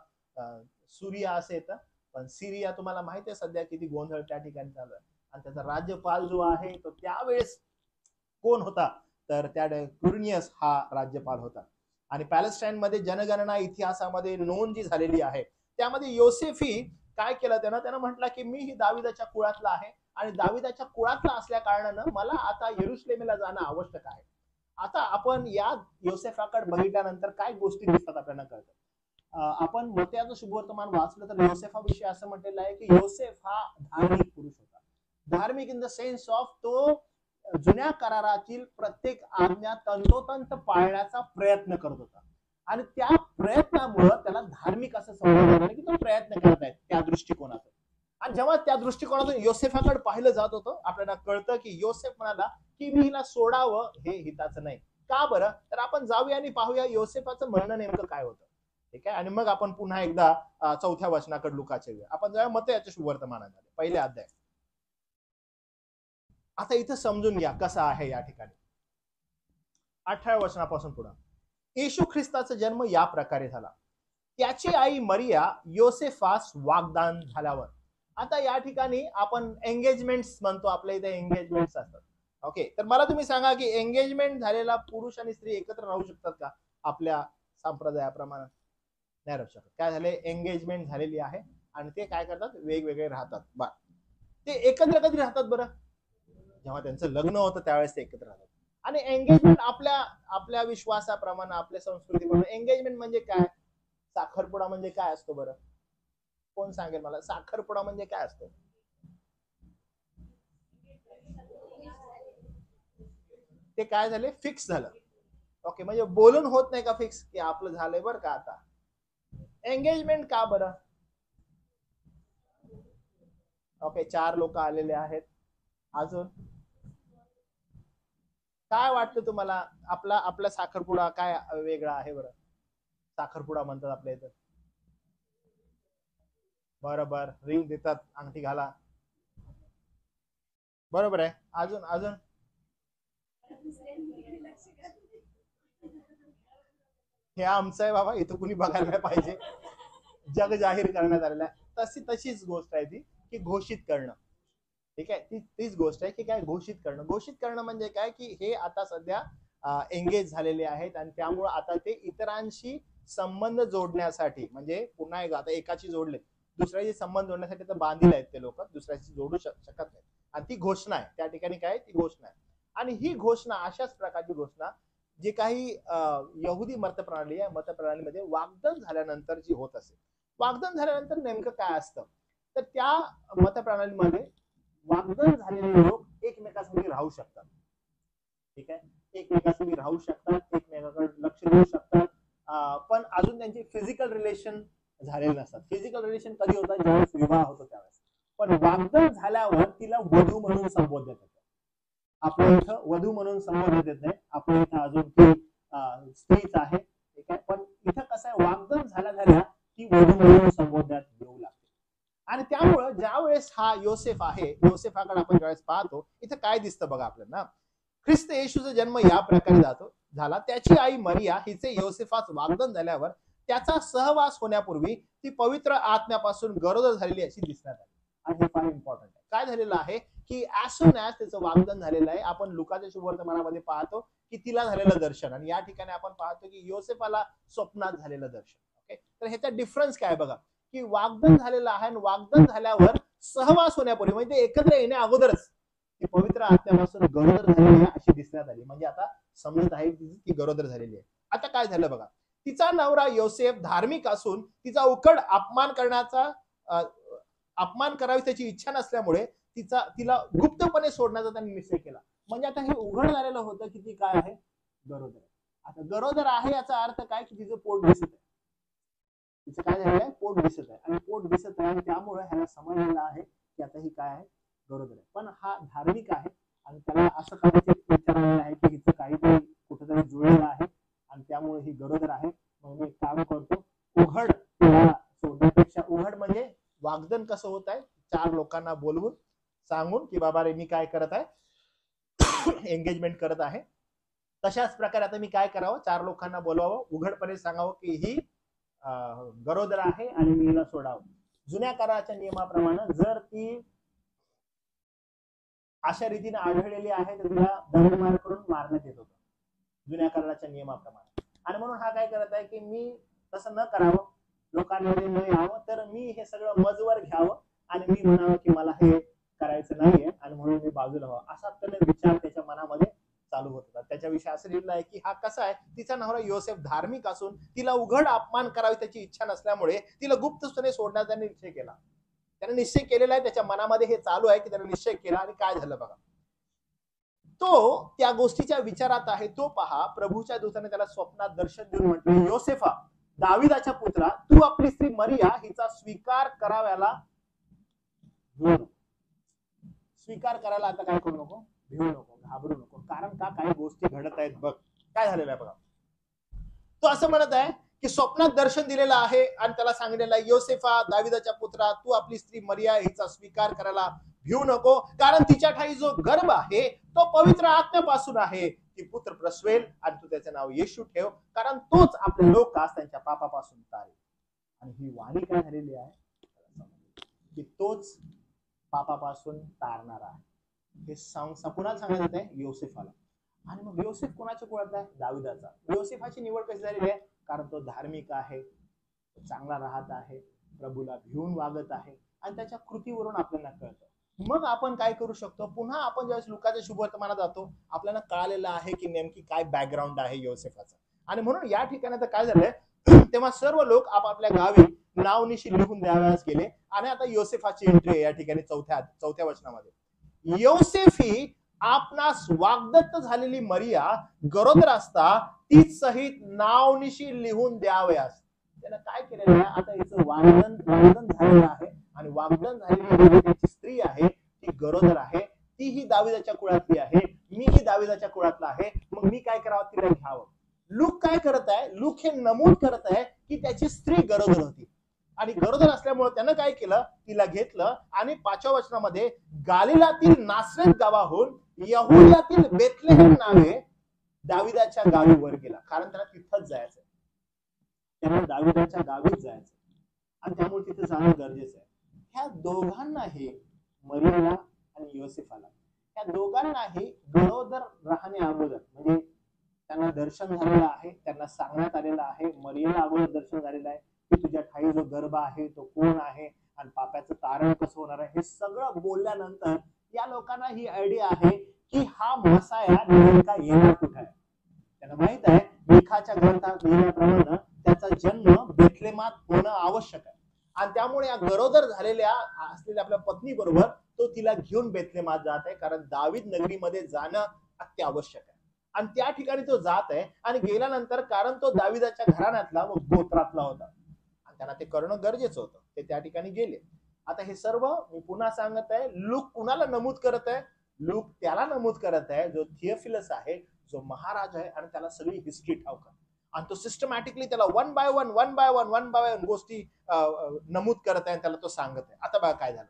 S1: सूर्या असं येतं पण सिरिया तुम्हाला माहिती आहे सध्या किती गोंधळ त्या ठिकाणी चालू आहे. आणि त्याचा राज्यपाल जो आहे तो त्यावेळेस कोण होता तर त्या क्विरिनियस हा राज्यपाल होता. आणि पॅलेस्टाईन मध्ये जनगणना इतिहासामध्ये नोंद जी झालेली आहे त्यामध्ये योसेफी काय केलं त्यानं म्हटलं की मी ही दाविदाच्या कुळातला आहे आणि दाविदाच्या कुळातला असल्या कारणानं मला आता यरुशलेमेला जाणं आवश्यक आहे. आता आपण या योसेफाकडे बघितल्यानंतर काय गोष्टी दिसतात आपल्याला कळतं. आपण मत्याचं शुभवर्तमान वाचलं तर योसेफाविषयी असं म्हटलेलं आहे की योसेफ हा धार्मिक पुरुष होता. धार्मिक इन द सेन्स ऑफ तो जुन्या करारातील प्रत्येक आज्ञा तंतोतंत पाळण्याचा प्रयत्न करत होता. आणि त्या प्रयत्नामुळे त्याला धार्मिक असं समजलं की तो प्रयत्न करत आहे त्या दृष्टिकोनातून. आणि जेव्हा त्या दृष्टिकोनातून योसेफाकडे पाहिलं जात होतं आपल्याला कळतं की योसेफ म्हणाला की मी हिला सोडावं हे हिताचं नाही. का बरं तर आपण जाऊया आणि पाहूया योसेफाचं म्हणणं नेमकं काय होतं. ठीक आहे. आणि मग आपण पुन्हा एकदा 4थ्या वचनाकडे लुकाच्या वेळ आपण जाऊया मत्याच्या शुभवर्तमानामध्ये पहिले अध्याय. आता इथं समजून घ्या कसं आहे या ठिकाणी 18व्या वचनापासून पुढे. येशू ख्रिस्ताचा जन्म या प्रकारे झाला. त्याची आई मरिया योसेफास वागदान झाल्यावर. आता या ठिकाणी आपण एंगेजमेंट म्हणतो, आपल्या इथे एंगेजमेंट असतात. ओके, तर मला तुम्ही सांगा की एंगेजमेंट झालेला पुरुष आणि स्त्री एकत्र राहू शकतात का आपल्या संप्रदायाप्रमाणे? नाही राहू शकत. काय झाले, एंगेजमेंट झालेली आहे आणि ते काय करतात वेगवेगळे राहतात. बा ते एकत्र कधी राहतात बरं, जेव्हा त्यांचं लग्न होतं त्यावेळेस ते एकत्र राहतात. आणि एंगेजमेंट आपल्या विश्वासाप्रमाणे आपल्या संस्कृतीप्रमाणे एंगेजमेंट म्हणजे काय, साखरपुडा म्हणजे काय असतो बरं, कोण सांगेल मला साखरपुडा म्हणजे काय असतो? ते काय झाले फिक्स झालं. ओके, म्हणजे बोलून होत नाही का फिक्स की आपलं झालंय बरं का आता. एंगेजमेंट का बरं? ओके, 4 लोक आलेले आहेत. अजून काय वाटतं तुम्हाला, आपला साखरपुडा काय वेगळा आहे बरं? साखरपुडा म्हणतात आपल्या इथं. बरोबर, रिंग देतात, अंगठी घाला. बरोबर आहे. अजून अजून हे आमचं आहे बाबा, इथं कुणी बघायला नाही पाहिजे. जग जाहीर करण्यात आलेलं आहे. तशीच गोष्ट आहे ती, की घोषित करणं. ठीक आहे, तीच गोष्ट आहे की काय घोषित करणं. घोषित करणं म्हणजे काय, की हे आता सध्या एंगेज झालेले आहेत आणि त्यामुळे आता ते इतरांशी संबंध जोडण्यासाठी, म्हणजे पुन्हा एकदा आता एकाची जोडले, दुसऱ्याशी संबंध जोडण्यासाठी तर बांधील आहेत ते लोक, दुसऱ्याशी जोडू शकत नाही. आणि ती घोषणा आहे त्या ठिकाणी, काय ती घोषणा आहे. आणि ही घोषणा, अशाच प्रकारची घोषणा जे काही यहुदी मतप्रणाली आहे, मतप्रणालीमध्ये वाग्दान झाल्यानंतर जी होत असेल. वाग्दान झाल्यानंतर नेमकं काय असतं, तर त्या मतप्रणालीमध्ये वाग्दान झालेले लोक एकमेकांसाठी राहू शकतात. ठीक आहे, एकमेकांसाठी राहू शकतात, एकमेकांकडे लक्ष देऊ शकतात, पण अजून त्यांची फिजिकल रिलेशन झालेले नसतात. फिजिकल रिलेशन कधी होतात, ज्यावेळेस विवाह होतो त्यावेळेस. पण वाग्दान झाल्यावर तिला वधू म्हणून संबोधण्यात येतं. आपल्या इथं वधू म्हणून संबोधण्यात येत नाही, आपल्या इथं अजून ती स्त्रीच आहे. ठीक आहे, पण इथं कसं आहे, वाग्दान झाल्या ती वधू म्हणून संबोधण्यात येऊ लागते. आणि त्यामुळं ज्या वेळेस हा योसेफ आहे, योसेफाकडे आपण ज्यावेळेस पाहतो, इथं काय दिसतं बघा आपल्याला. ख्रिस्त येशूचा जन्म या प्रकारे झाला. त्याची आई मरिया हिचे योसेफास वाग्दान झाल्यावर त्याचा सहवास होण्यापूर्वी ती पवित्र आत्म्यापासून गरोदर झालेली अशी दिसण्यात आली. आणि हे फार इम्पॉर्टंट आहे. काय झालेलं आहे, की ॲज सून ॲज त्याचं वाग्दान झालेलं आहे, आपण लुकाच्या शुभवर्तमानामध्ये पाहतो की तिला झालेलं दर्शन, आणि या ठिकाणी आपण पाहतो की योसेफाला स्वप्नात झालेलं दर्शन. ओके, तर ह्याचा डिफरन्स काय बघा, की वाग्दान झालेलं आहे आणि वाग्दान झाल्यावर सहवास होण्यापूर्वी, म्हणजे एकत्र येण्या अगोदरच ती पवित्र आत्म्यापासून गरोदर झालेली आहे अशी दिसण्यात आली. म्हणजे आता समजत आहे ती गरोदर झालेली आहे. आता काय झालं बघा, तिचा नवरा योसेफ धार्मिक असून तिचा उकड अपमान करावी त्याची इच्छा नसल्यामुळे तिला गुप्तपणे सोडण्याचा त्यांनी निश्चय केला. म्हणजे आता हे उघड झालेलं होतं की ती काय आहे, गरोदर आहे. आता गरोदर आहे याचा अर्थ काय, की तिचं पोट दिसत आहे. तिचं काय झालेलं आहे, पोट दिसत आहे. आणि पोट दिसत आहे आणि त्यामुळे ह्याला समजलेलं आहे की आता ही काय आहे, गरोदर आहे. पण हा धार्मिक आहे आणि त्याला असं कदाचित विचारलेलं आहे की हिचं काहीतरी कुठेतरी जुळलेलं आहे आणि त्यामुळे ही गरोदर आहे. मग मी काम करतो, उघड तिला सोडण्यापेक्षा, उघड म्हणजे वाग्दान कसं होत आहे, 4 लोकांना बोलवून सांगून की बाबा रे मी काय करत आहे, एंगेजमेंट करत आहे. तशाच प्रकारे आता मी काय करावं, 4 लोकांना बोलवावं, उघडपणे सांगावं की ही गरोदर आहे आणि मी हिला सोडावं. जुन्या कराराच्या नियमाप्रमाणे जर ती अशा रीतीने आढळलेली आहे तर तिला दंडमार करून मारण्यात येत होतं जुन्या कराराच्या नियमाप्रमाणे. आणि म्हणून हा काय करत आहे की मी तसं न करावं, लोकांमध्ये न यावं, तर मी हे सगळं मजवर घ्यावं आणि मी म्हणावं की मला हे करायचं नाहीये आणि म्हणून मी बाजूला व्हावं, असा त्याने विचार त्याच्या मनामध्ये चालू होत होता. त्याच्याविषयी असं लिहिलं आहे की हा कसा आहे, तिचा नवरा योसेफ धार्मिक असून तिला उघड अपमान करावी त्याची इच्छा नसल्यामुळे तिला गुप्तपणे सोडण्याचा त्याने निश्चय केला. त्याने निश्चय केलेला आहे, त्याच्या मनामध्ये हे चालू आहे की त्याने निश्चय केला. आणि काय झालं बघा, तो त्या गोष्टीच्या विचारात आहे. तो पहा, प्रभूच्या दूताने त्याला स्वप्नात दर्शन देऊन म्हटलं, योसेफा दाविदाच्या पुत्रा, तू आपली स्त्री मरिया हिचा स्वीकार कराव्याला स्वीकार करायला आता काय करू नको, भिवू नको, घाबरू नको. कारण का, काही गोष्टी घडत आहेत बघ. काय झालेलं आहे बघा, तो असं म्हणत आहे की स्वप्नात दर्शन दिलेलं आहे आणि त्याला सांगितलेलं आहे, योसेफा दाविदाच्या पुत्रा, तू आपली स्त्री मरिया हिचा स्वीकार करायला भिवू नको, कारण तिच्या ठाई जो गर्भ आहे तो पवित्र आत्म्यापासून आहे. ती पुत्र प्रसवेल आणि तू त्याचे नाव येशू ठेव, कारण तोच आपले लोकांस त्यांच्या पापापासून तारेल. आणि ही वाणी काय झालेली आहे की तोच पापापासून तारणारा आहे. हे कुणाला सांगण्यात आहे, योसेफाला. आणि मग योसेफ कोणाच्या कुळात आहे, दाविदाचा. योसेफाची निवड कशी झालेली आहे, कारण तो धार्मिक आहे, चांगला राहत आहे, प्रभूला भिवून वागत आहे आणि त्याच्या कृतीवरून आपल्याला कळतं. मग आपण काय करू शकतो, पुन्हा आपण ज्यावेळेस लुकाच्या शुभवर्तमानात जातो, आपल्याला कळालेलं आहे की नेमकी काय बॅकग्राऊंड आहे योसेफाचं. आणि म्हणून या ठिकाणी आता काय झालंय, तेव्हा सर्व लोक आपापल्या गावी नावनिशी लिहून द्यावयास गेले. आणि आता योसेफाची एंट्री आहे या ठिकाणी चौथ्या वचनामध्ये. योसेफ ही आपणास वाग्दत्त झालेली मरिया गरोदर असता ती सहित नावनिशी लिहून द्यावयास. त्याला काय केलेलं आहे, आता हिचं वाग्दन झालेलं आहे आणि वाग्दन झालेली त्याची स्त्री आहे, ती गरोदर आहे, ती ही दाविदाच्या कुळातली आहे, मी ही दाविदाच्या कुळातला आहे. मग मी काय करावं, तिला घ्यावं. लूक काय करत आहे, लूक हे नमूद करत आहे की त्याची स्त्री गरोदर होती आणि गरोदर असल्यामुळे त्यानं काय केलं, तिला घेतलं आणि 5व्या वचनामध्ये गालिलातील नासरेत गावाहून यहुद्यातील बेथलेहेम नावे दाविदाच्या गावी वर गेला, कारण त्याला तिथंच जायचं, त्याला दाविदाच्या गावीच जायचं आणि त्यामुळे तिथे जाणं गरजेचं आहे. ह्या दोघांनाही, मरियाला आणि योसेफाला, ह्या दोघांनाही गरोदर राहण्या अगोदर म्हणजे त्यांना दर्शन झालेलं आहे, त्यांना सांगण्यात आलेलं आहे, मरियाला अगोदर दर्शन झालेलं आहे की तुझ्या ठाई जो गर्भ आहे तो कोण आहे आणि पाप्याचं तारण कसं होणार आहे, हे सगळं बोलल्यानंतर या लोकांना ही आयडिया आहे की हा मसाया नेमका येणार कुठे आहे. त्यांना माहित आहे मिखाच्या ग्रंथात लिहिल्याप्रमाणे त्याचा जन्म बेथलेमात होणं आवश्यक आहे आणि त्यामुळे या गरोदर झालेल्या असलेल्या आपल्या पत्नी बरोबर तो तिला घेऊन बेथलेमात जात आहे, कारण दावीद नगरीमध्ये जाणं अत्यावश्यक आहे आणि त्या ठिकाणी तो जात आहे आणि गेल्यानंतर कारण तो दाविदाच्या घराण्यातला व गोत्रातला होता आणि त्यांना ते करणं गरजेचं होतं, ते त्या ठिकाणी गेले. आता हे सर्व मी पुन्हा सांगत आहे, लूक कुणाला नमूद करत आहे, लूक त्याला नमूद करत आहे जो थियोफिलस आहे, जो महाराज आहे आणि त्याला सगळी हिस्ट्री ठाऊक आहे आणि तो सिस्टमॅटिकली त्याला वन बाय वन गोष्टी नमूद करत आहे, त्याला तो सांगत आहे. आता बघा काय झालं,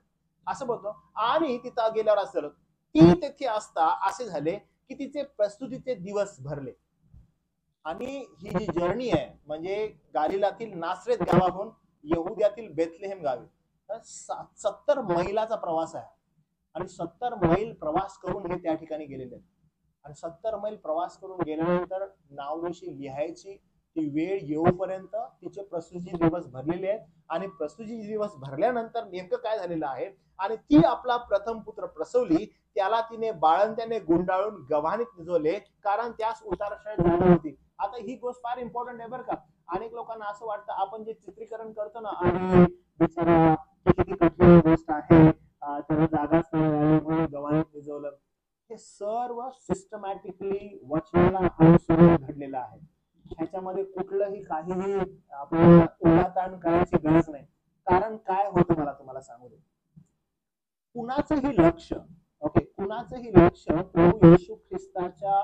S1: असं बोलतो आणि तिथं गेल्यावर असं झालं, ती तेथे असता असे झाले की तिचे प्रस्तुतीचे दिवस भरले आणि ही जी जर्नी आहे म्हणजे गालिलातील नासरेत गावाहून यहुद्यातील बेथलेहेम गावी 70 मैलाचा प्रवास आहे आणि 70 मैल प्रवास करून हे त्या ठिकाणी गेलेले आहेत आणि 70 मैल प्रवास करून गेल्यानंतर नावनोशी लिहायची ती वेळ येऊपर्यंत तिचे प्रस्तुती दिवस भरलेले आहेत आणि प्रस्तुती दिवस भरल्यानंतर नेमकं काय झालेलं आहे आणि ती आपला प्रथम पुत्र प्रसवली, त्याला तिने बाळंत्याने गुंडाळून गव्हाणीत निजवले कारण त्यास उतारशाळेत जाणं होती. आता ही गोष्ट फार इम्पॉर्टंट आहे बरं का. अनेक लोकांना असं वाटतं आपण जे चित्रीकरण करतो ना, आणि बिचारा किती कठीण गोष्ट आहे, त्याला जागाच नाही गव्हाणीत निजवलं, हे सर्व सिस्टमॅटिकली वचनाला अनुसरून घडलेलं आहे. ह्याच्यामध्ये कुठलंही काहीही आपल्याला उलटाताण करायची गरज नाही. कारण काय होतं मला तुम्हाला सांगू दे, कुणाचंही लक्ष कुणाचंही लक्ष प्रभू येशू ख्रिस्ताच्या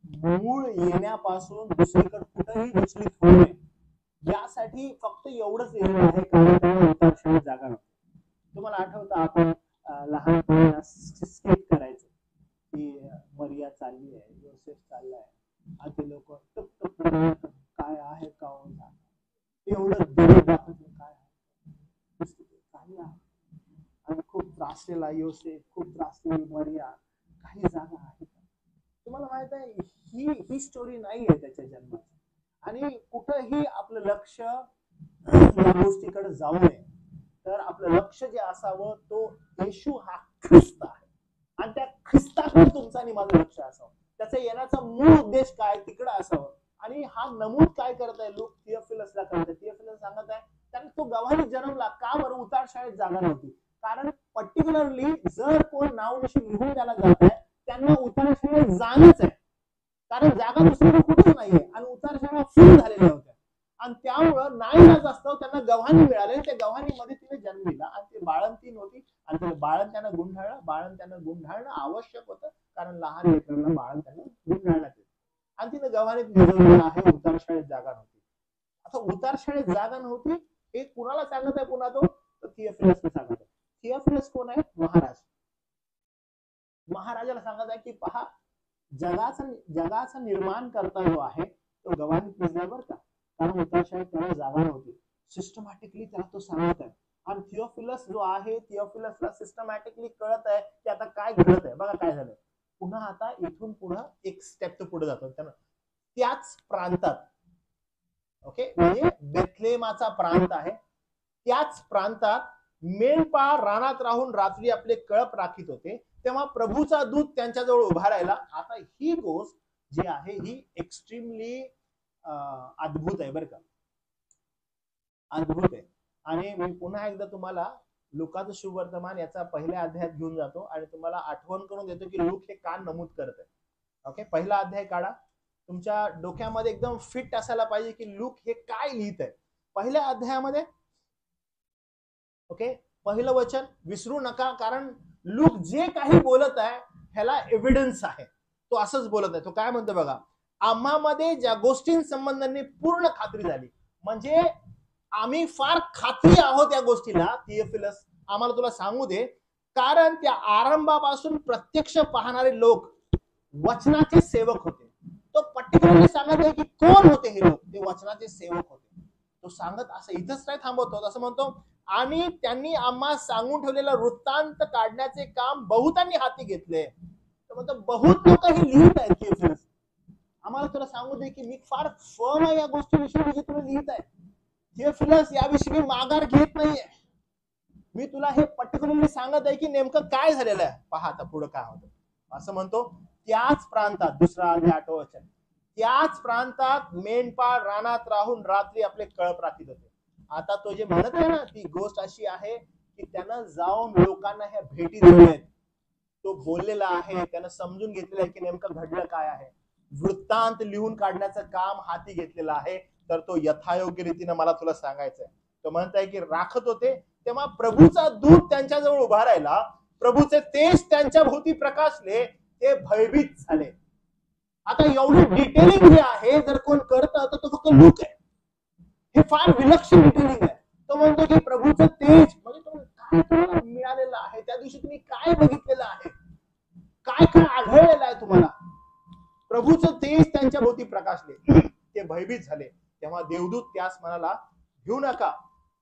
S1: मूळ येण्यापासून दुसरीकडे कुठेही विचलित होऊ नये यासाठी फक्त एवढंच येणं आहे, कारण त्याला उतारशाळेत जागा नव्हती. तुम्हाला आठवतं आपण लहानपणी स्केच करायचो की मरिया चालली आहे, योसेफ चाललाय आणि ते लोक काय आहे का एवढं दाखवत काय आहे आणि खूप त्रासलेला योसेफ, खूप त्रासलेली मरिया, काही जागा आहे का? तुम्हाला माहित आहे ही स्टोरी नाही आहे त्याच्या जन्माची आणि कुठंही आपलं लक्ष या गोष्टीकडे जाऊ नये. तर आपलं लक्ष जे असावं तो येशू हा ख्रिस्त आहे आणि त्या ख्रिस्ताकडे तुमचं आणि माझं लक्ष असावं, त्याचा येण्याचा मूळ उद्देश काय तिकडे असावं. आणि हा नमूद काय करत आहे लूक थियोफिलसला करत आहे, थियोफिलस सांगत आहे त्याने तो गव्हाणीत जन्मला का बरं, उतार शाळेत जागा नव्हती. कारण पर्टिक्युलरली जर कोण नावनिशी लिहून त्याला जात आहे त्यांना उतार शाळेत जाणंच आहे, कारण जागा दुसरीकडे कुठेच नाहीये आणि उतार शाळा फुल झालेल्या होत्या आणि त्यामुळं नाईलाज असतं त्यांना गव्हाणी मिळाले. त्या गव्हाणीमध्ये तिने जन्म दिला आणि ते बाळंतीण होती आणि ते बाळंत्यानं गुंढाळणं आवश्यक होतं, कारण लहान लेकरांना बाळंत्यानं गुंढाळण्यात येतं आणि तिने गव्हाणीत निजवलेलं आहे. उतार शाळेत जागा नव्हती. आता उतार शाळेत जागा नव्हती हे कुणाला सांगत आहे, पुन्हा तो थियोफिलसला सांगत आहे. थियोफिलस कोण आहे? महाराज. महाराजाला सांगत आहे की पहा, जगाचा निर्माण करता जो आहे तो गव्हाणीत निजला बरं का, कारण उतार शाळेत त्याला जागा नव्हती. सिस्टमॅटिकली त्याला तो सांगत आहे आणि थियोफिलस जो आहे थियोफिलसला सिस्टमॅटिकली कळत आहे की आता काय घडत आहे. बघा काय झालं, पुन्हा आता इथून पुढे एक स्टेप तो पुढे जातो. त्याच प्रांतात, ओके, म्हणजे बेथलेमाचा प्रांत आहे, त्याच प्रांतात मेंढपाळ रानात राहून रात्री आपले कळप राखीत होते, तेव्हा प्रभूचा दूत त्यांच्याजवळ उभा राहिला. आता ही गोष्ट जी आहे ही एक्स्ट्रीमली अद्भुत आहे बरं का, अद्भुत आहे. आणि मी पुन्हा एकदा तुम्हाला लुकाचं शुभवर्तमान याचा पहिल्या अध्यायात घेऊन जातो आणि तुम्हाला आठवण करून देतो की लूक हे का नमूद करत आहे. ओके, पहिला अध्याय काढा, तुमच्या डोक्यामध्ये एकदम फिट असायला पाहिजे की लूक हे काय लिहित आहे. पहिल्या अध्यायामध्ये ओके, पहिलं वचन विसरू नका, कारण लूक जे काही बोलत आहे ह्याला एव्हिडन्स आहे. तो असंच बोलत आहे. तो काय म्हणतो बघा, आम्हामध्ये ज्या गोष्टींसंबंधाने पूर्ण खात्री झाली, म्हणजे आम्ही फार खात्री आहोत या गोष्टीला थियोफिलस, आम्हाला तुला सांगू दे, कारण त्या आरंभापासून प्रत्यक्ष पाहणारे लोक वचनाचे सेवक होते. तो पर्टिक्युलरली सांगत आहे की कोण होते हे लोक, ते वचनाचे सेवक होते. तो सांगत असं इथंच नाही थांबवतो, असं म्हणतो, आणि त्यांनी आम्हा सांगून ठेवलेला वृत्तांत काढण्याचे काम बहुतांनी हाती घेतले. म्हणतो बहुत लोक हे लिहित आहेत थियोफिलस. आम्हाला तुला सांगू दे की मी फार फर्म आहे या गोष्टीविषयी जे तुला लिहित आहे थियोफिलस, याविषयी मी माघार घेत नाहीये. मी तुला हे पर्टिक्युलरली सांगत आहे की नेमकं काय झालेलं आहे. पहा आता पुढे काय होतं. असं म्हणतो, त्याच प्रांतात, दुसरा अध्याय 8 वचन, त्याच प्रांतात मेंढपाळ रानात राहून रात्री आपले कळप राखीत होते. आता तो जे म्हणत आहे ना, ती गोष्ट अशी आहे की त्यानं जाऊन लोकांना ह्या भेटी दिल्या, तो बोललेला आहे, त्यानं समजून घेतलेलं आहे की नेमकं घडलं काय आहे, वृत्तांत लिहून काढण्याचं काम हाती घेतलेलं आहे. तर तो यथायोग्य रीतीने मला तुला सांगायचंय. तो म्हणताय की राखत होते, तेव्हा प्रभूचा दूत त्यांच्याजवळ उभा राहिला, प्रभूचे तेज त्यांच्या भोवती प्रकाशले, ते भयभीत झाले. आता एवढं डिटेलिंग जे आहे, जर कोण करतं तर तो फक्त लूक आहे. हे फार विलक्षण डिटेलिंग आहे. तो म्हणतो की प्रभूचं तेज म्हणजे काय तुम्हाला मिळालेलं आहे, त्या दिवशी तुम्ही काय बघितलेलं आहे, काय काय आढळलेलं आहे तुम्हाला. प्रभूचं तेज त्यांच्या भोवती प्रकाशले, ते भयभीत झाले. तेव्हा देवदूत त्यास म्हणाला, घेऊ नका,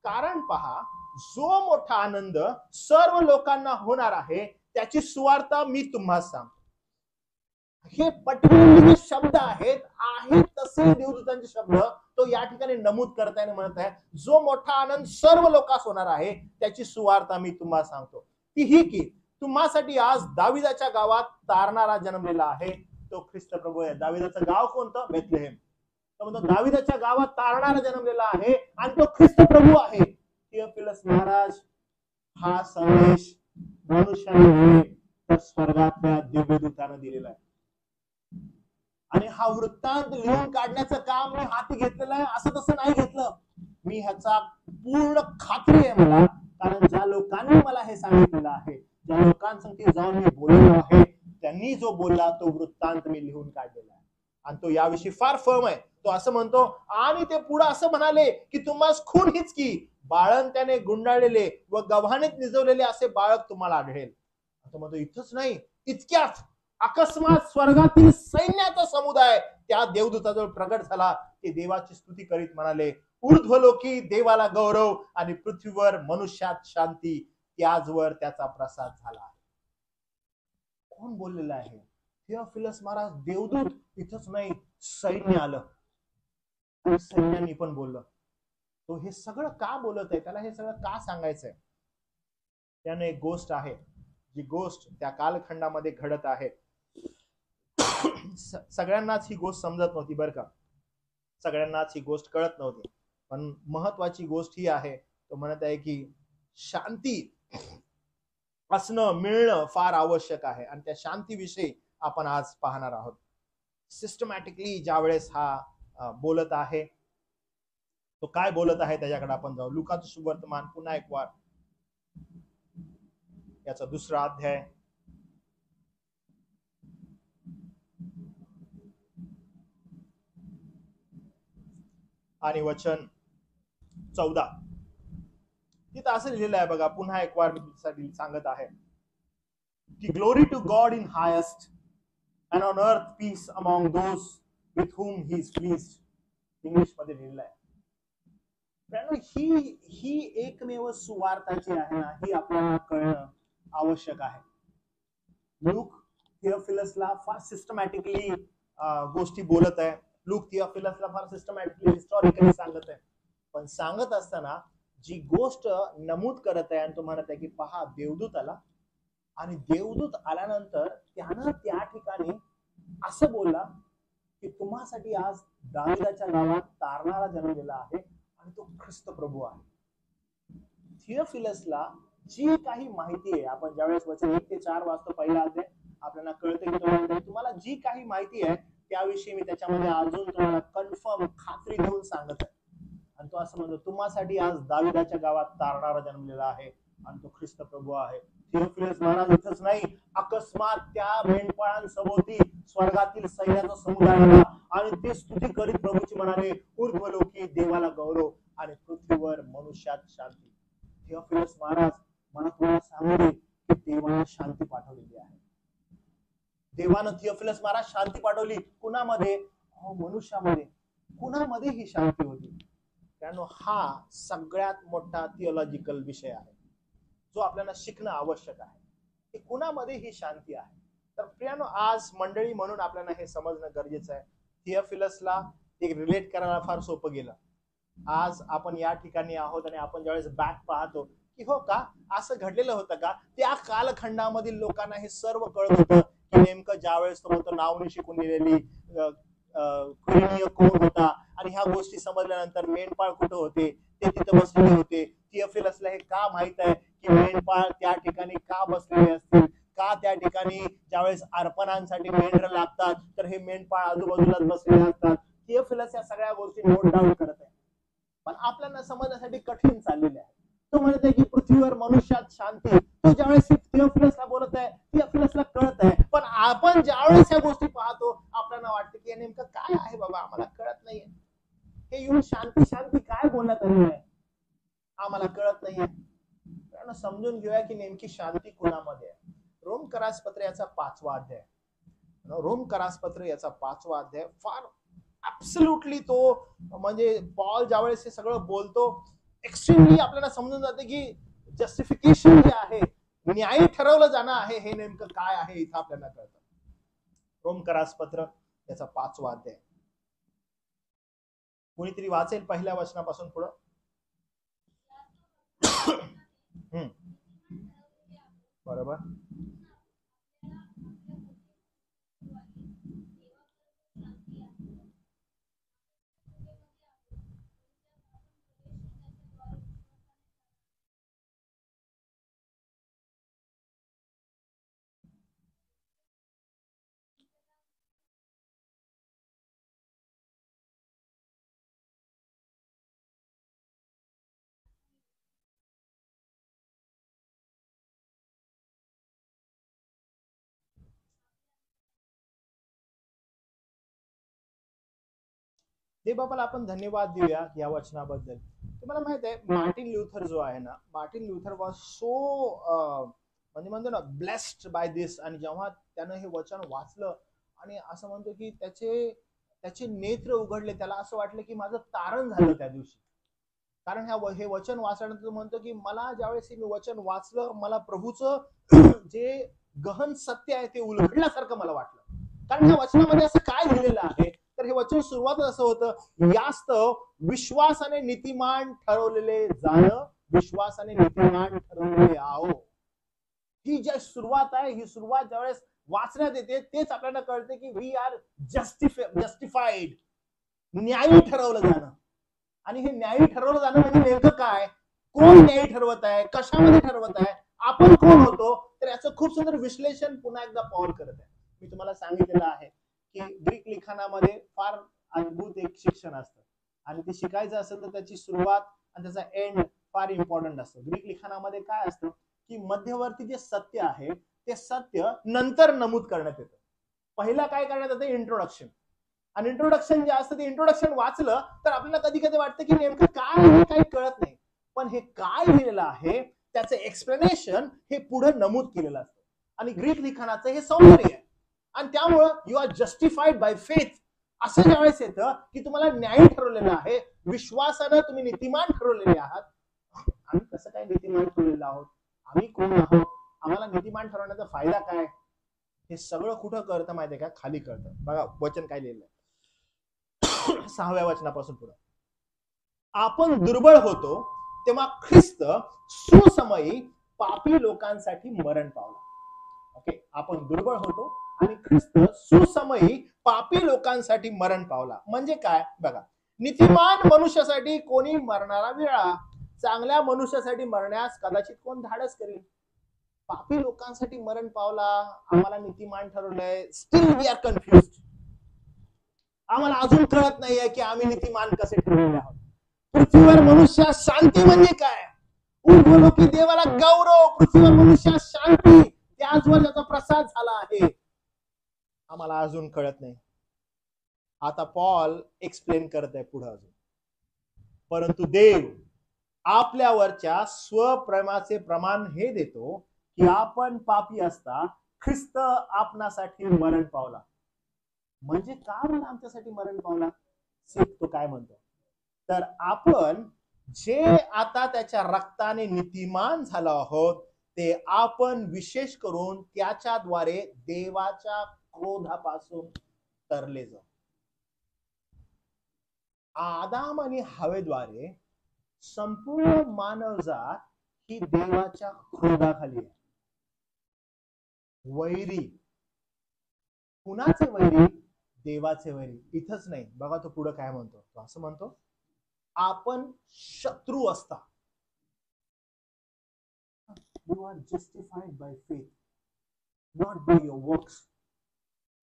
S1: कारण पहा, जो मोठा आनंद सर्व लोकांना होणार आहे त्याची सुवार्ता मी तुम्हाला सांगतो. हे पर्टिक्युलरली शब्द आहेत तसे देवदूतांचे शब्द तो या ठिकाणी नमूद करताय आणि म्हणत आहे, जो मोठा आनंद सर्व लोकांस होणार आहे त्याची सुवार्ता मी तुम्हाला सांगतो. ती ही की तुम्हासाठी आज दाविदाच्या गावात तारणारा जन्मलेला आहे, तो ख्रिस्त प्रभू आहे. दाविदाचं गाव कोणतं? बेथलेहेम. दाविदाच्या गावात तारणारा जन्मलेला आहे आणि तो ख्रिस्त प्रभू आहे. थियोफिलस महाराज, हा संदेश मनुष्याने तर स्वर्गातल्या दिव्यदूतानं दिलेला आहे, आणि हा वृत्तांत लिहून काढण्याचं काम मी हाती घेतलेलं आहे. असं तसं नाही घेतलं, मी ह्याचा पूर्ण खात्री आहे मला, कारण ज्या लोकांनी मला हे सांगितलेलं आहे, ज्या लोकांसंगती जाऊन मी बोललो आहे, त्यांनी जो बोलला तो वृत्तांत मी लिहून काढलेला आहे, आणि तो याविषयी फार फर्म आहे. तो असं म्हणतो, आणि ते पुढे असं म्हणाले की तुम्हाला खून हीच की बाळन त्याने गुंडाळलेले व गव्हाणीत निजवलेले असे बाळक तुम्हाला आढळेल. तो म्हणतो इथंच नाही, इतक्यात अकस्मात स्वर्गातील सैन्याचा समुदाय त्या देवदूताजवळ प्रगट झाला. ते देवाची स्तुती करीत म्हणाले, ऊर्ध्वलोकी देवाला गौरव आणि पृथ्वीवर मनुष्यात शांती, त्याचवर त्याचा प्रसाद झाला. कोण बोललेलं आहे? थियोफिलस महाराज. देवदूत इथंच नाही, सैन्य आलं, सैन्याने पण बोललं. तो हे सगळं का बोलत आहे, त्याला हे सगळं का सांगायचंय? त्याने एक गोष्ट आहे, जी गोष्ट त्या कालखंडामध्ये घडत आहे. सगळ्यांनाच ही गोष्ट समजत नव्हती बरं का, सगळ्यांनाच ही गोष्ट कळत नव्हती, पण महत्वाची गोष्ट ही आहे. तो म्हणत आहे की शांती असणं, मिळणं फार आवश्यक आहे, आणि त्या शांतीविषयी आपण आज पाहणार आहोत. सिस्टमॅटिकली ज्या वेळेस हा बोलत आहे, तो काय बोलत आहे त्याच्याकडे आपण जाऊ. लुकाचं सुवर्तमान पुन्हा एक वार, याचा 2रा अध्याय, आणि वचन 14. तिथं असं लिहिलेलं आहे बघा, पुन्हा एक वार मी तुमच्यासाठी सांगत आहे की glory to God in highest and on earth peace among those with whom he is pleased. English मध्ये लिहिलेलं आहे. ही एकमेव सुवार्ताची आहे ना, ही आपल्याला कळणं आवश्यक आहे. लूक थियोफिलसला फार सिस्टमॅटिकली गोष्टी बोलत आहे. लूक थियोफिलसला फार सिस्टमॅटिकली हिस्टॉरिकली सांगत आहे, पण सांगत असताना जी गोष्ट नमूद करत आहे, आणि तो म्हणत आहे की पहा, देवदूत आला, आणि देवदूत आल्यानंतर त्यानं त्या ठिकाणी असं बोलला की तुम्हासाठी आज दाविदाच्या गावात तारणारा जन्मलेला आहे, आणि तो ख्रिस्त प्रभू आहे. थियोफिलसला जी काही माहिती आहे, आपण ज्यावेळेस वचन 1 ते 4 वाचतो पहिला अध्याय, आपल्याला कळते की तुम्हाला जी काही माहिती आहे त्याविषयी मी त्याच्यामध्ये अजून तुम्हाला कन्फर्म खात्री देऊन सांगत आहे. आणि तो असं म्हणतो, तुम्हासाठी आज दाविदाच्या गावात तारणारा जन्मलेला आहे, आणि तो ख्रिस्त प्रभू आहे. थिओफिलस महाराज इथंच नाही, अकस्मात त्या मेंढपाळांसभोवती स्वर्गातील सैन्याचा समुदाय आला आणि ते स्तुती करीत प्रभूची म्हणाले, ऊर्ध्वलोकी देवाला गौरव आणि पृथ्वीवर मनुष्यात शांती. थिओफिलस महाराज, मला तुम्हाला सांगू दे की देवानं शांती पाठवलेली आहे. देवानं थिओफिलस महाराज शांती पाठवली. कुणामध्ये? मनुष्यामध्ये. कुणामध्ये ही शांती होती? कारण हा सगळ्यात मोठा थिओलॉजिकल विषय आहे जो आपल्याला शिकणं आवश्यक आहे की कुणामध्ये ही शांती आहे. तर प्रियानो, आज मंडळी म्हणून आपल्याला हे समजणं गरजेचं आहे. थिओफिलसला एक रिलेट करायला फार सोपं गेलं. आज आपण या ठिकाणी आहोत आणि आपण ज्यावेळेस बॅक पाहतो की हो का असं घडलेलं होतं का, त्या कालखंडामधील लोकांना हे सर्व कळत होतं की नेमकं ज्यावेळेस तो म्हणतो नावनी शिकून दिलेली क्विरिनिय कोण होता आणि ह्या गोष्टी समजल्यानंतर मेंढपाळ कुठं होते ते तिथं बसलेले होते. थिओफिलसला हे का माहित आहे की मेंढपाळ त्या ठिकाणी का बसलेले असतील, का त्या ठिकाणी ज्यावेळेस अर्पणांसाठी मेंढर लागतात तर हे मेंढपाळ आजूबाजूलाच बसलेले असतात. थिओफिलस या सगळ्या गोष्टी नोट डाऊन करत आहे, पण आपल्याला समजण्यासाठी कठीण चाललेले आहे. तो म्हणत आहे की पृथ्वीवर मनुष्यात शांती. तो ज्यावेळेस थिओफिलसला बोलत आहे, थिओफिलसला कळत आहे, पण आपण ज्यावेळेस या गोष्टी पाहतो आपल्याला वाटतं की नेमकं काय आहे बाबा, आम्हाला कळत नाहीये. हे येऊन शांती शांती काय बोलण्यात आलेलं आहे, आम्हाला कळत नाहीये. कारण समजून घेऊया की नेमकी शांती कुणामध्ये आहे. रोमकरासपत्र याचा 5वा अध्याय, रोमकरासपत्र याचा 5वा अध्याय फार ऍब्सोल्युटली तो म्हणजे पॉल ज्यावेळेस हे सगळं बोलतो एक्स्ट्रीमली आपल्याला समजून जाते की जस्टिफिकेशन जे आहे, न्याय ठरवलं जाणं आहे, हे नेमकं काय आहे इथं आपल्याला कळतं. रोमकरासपत्र याचा 5वा अध्याय. कोणीतरी वाचेल पहिल्या वचनापासून पुढं? बरोबर. ते बाबाला आपण धन्यवाद देऊया या वचनाबद्दल. तुम्हाला माहित आहे मार्टिन ल्युथर जो आहे ना, मार्टिन ल्युथर वॉज सो म्हणजे म्हणतो ना ब्लेस्ड बाय दिस. आणि जेव्हा त्यानं हे वचन वाचलं आणि असं म्हणतो की त्याचे नेत्र उघडले, त्याला असं वाटलं की माझं तारण झालं त्या दिवशी. कारण हे वचन वाचल्यानंतर म्हणतो की मला ज्यावेळेस मी वचन वाचलं, मला प्रभूचं जे गहन सत्य आहे ते उलगडल्यासारखं मला वाटलं. कारण ह्या वचनामध्ये असं काय लिहिलेलं आहे, तर हे वचन सुरुवात असं होतं, यास्तव विश्वासाने नीतिमान ठरवलेले जाणं, विश्वासाने नीतिमान ठरवलेले आहो. ही जी सुरुवात आहे, ही सुरुवात ज्यावेळेस वाचण्यात येते तेच आपल्याला कळते की वी आर जस्टिफाईड, न्यायी ठरवलं जाणं. आणि हे न्यायी ठरवलं जाणं म्हणजे नेमकं काय, कोण न्यायी ठरवत आहे, कशामध्ये ठरवत आहे, आपण कोण होतो, तर याचं खूप सुंदर विश्लेषण पुन्हा एकदा पॉल करत आहे. मी तुम्हाला सांगितलेलं आहे की ग्रीक लिखाणामध्ये फार अद्भुत एक शिक्षण असतं आणि ते शिकायचं असेल तर त्याची सुरुवात आणि त्याचा एंड फार इम्पॉर्टंट असतो. ग्रीक लिखाणामध्ये काय असतं की मध्यवर्ती जे सत्य आहे ते सत्य नंतर नमूद करण्यात येतं. पहिला काय करण्यात येतं, इंट्रोडक्शन. आणि इंट्रोडक्शन जे असतं ते इंट्रोडक्शन वाचलं तर आपल्याला कधी कधी वाटतं की नेमकं काय आहे काही कळत नाही, पण हे काय लिहिलेलं आहे त्याचं एक्सप्लेनेशन हे पुढे नमूद केलेलं असतं. आणि ग्रीक लिखाणाचं हे सौंदर्य आहे. आणि त्यामुळं you are justified by faith असं ज्यावेळेस येतं की तुम्हाला न्याय ठरवलेला आहे, विश्वासानं तुम्ही नीतिमान ठरवलेले आहात. आम्ही कसं काय नीतिमान ठरवलेलं आहोत, आम्ही कोण आहोत, आम्हाला नीतिमान ठरवण्याचा फायदा काय, हे सगळं कुठं कळतं माहितीये का, खाली कळतं. बघा वचन काय लिहिलंय 6व्या वचनापासून पुढे. आपण दुर्बळ होतो तेव्हा ख्रिस्त सुसमयी पापी लोकांसाठी मरण पावला. ओके, आपण दुर्बळ होतो आणि ख्रिस्त सुसमयी पापी लोकांसाठी मरण पावला. म्हणजे काय बघा, नीतिमान मनुष्यासाठी कोणी मरणारा वेळा, चांगल्या मनुष्यासाठी मरण्यास कदाचित कोण धाडस करेल. पापी लोकांसाठी मरण पावला, आम्हाला नीतिमान ठरवलंय. Still we are confused. आम्हाला अजून कळत नाहीये की आम्ही नीतिमान कसे ठरवले आहोत. पृथ्वीवर मनुष्यात शांती म्हणजे काय, ऊर्ध्वलोकी देवाला गौरव, पृथ्वीवर मनुष्यास शांती, त्याचवर त्याचा प्रसाद झाला आहे. आम्हाला अजून कळत नाही. आता पॉल एक्सप्लेन करत आहे पुढे अजून. परंतु देव आपल्यावरच्या स्वप्रेमाचे प्रमाण हे देतो की आपण पापी असता ख्रिस्त आपणासाठी मरण पावला. म्हणजे का बरं आमच्यासाठी मरण पावला? तो काय म्हणतो, तर आपण जे आता त्याच्या रक्ताने नीतिमान झालो आहोत ते आपण विशेष करून त्याच्याद्वारे देवाच्या क्रोधापासून तरले जाऊ. आदाम आणि हवेद्वारे संपूर्ण मानवजात ही देवाच्या क्रोधाखाली आहे. वैरी, कुणाचे वैरी? देवाचे वैरी. इथंच नाही बघा, तो पुढे काय म्हणतो, तो असं म्हणतो आपण शत्रू असता. You are justified by faith not by your works.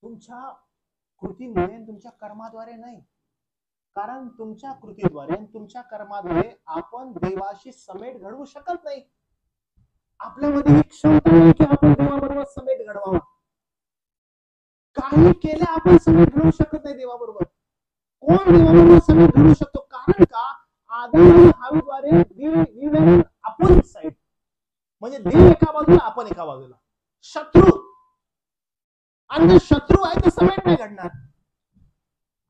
S1: तुमच्या कृतीमुळे, तुमच्या कर्माद्वारे नाही, कारण तुमच्या कृतीद्वारे, तुमच्या कर्माद्वारे आपण देवाशी समेट घडवू शकत नाही. आपल्यामध्ये एक क्षमता नाही की आपण देवाबरोबर समेट घडवावा. काही केले आपण समेट घडवू शकत नाही देवाबरोबर. कोण देवाबरोबर समेट घडवू शकतो? कारण का आदाम आणि हवेद्वारे वी वर अपोजिट साइड. म्हणजे देव एका बाजूला, आपण एका बाजूला, शत्रू. आणि शत्रू आहे तर समेट नाही घडणार.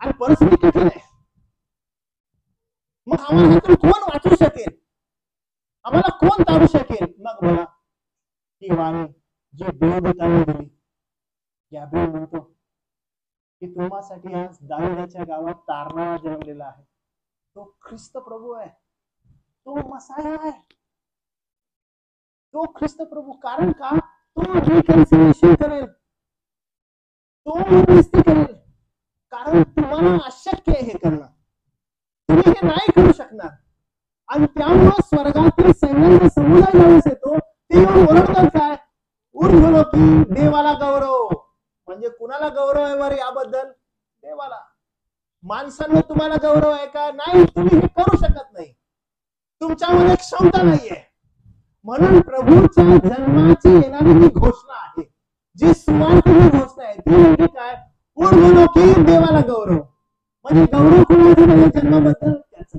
S1: आणि परिस्थिती कठीण आहे. मग आम्हाला ह्यातून कोण वाचू शकेल? आम्हाला कोण तारू शकेल? मग बघा ही वाणी जी देवदूताने दिली. गॅब्रिएल म्हणतो की तुम्हासाठी आज दाविदाच्या गावात तारणारा जन्मलेला आहे. तो ख्रिस्त प्रभू आहे, तो मसाया आहे, तो ख्रिस्त प्रभू. कारण का? तो रिकन्सिलिएशन करेल, तो मध्यस्थी करेल. कारण तुम्हाला अशक्य आहे हे करणं, तुम्ही हे नाही करू शकणार. आणि त्यामुळे स्वर्गातील सैन्याचा समुदाय ज्यावेळेस येतो ते येऊन ओरडतात काय? ऊर्ध्वलोकी देवाला गौरव. म्हणजे कुणाला गौरव आहे बरं याबद्दल? देवाला. माणसांना तुम्हाला गौरव आहे का? नाही, तुम्ही हे करू शकत नाही, तुमच्यामध्ये क्षमता नाहीये. म्हणून प्रभूच्या जन्माची येणारी जी घोषणा आहे, जी सुवार्तेची घोषणा आहे, ती म्हणजे काय? ऊर्ध्वलोकी देवाला गौरव. म्हणजे गौरव कुणाचा? त्याच्या जन्माबद्दल त्याचा.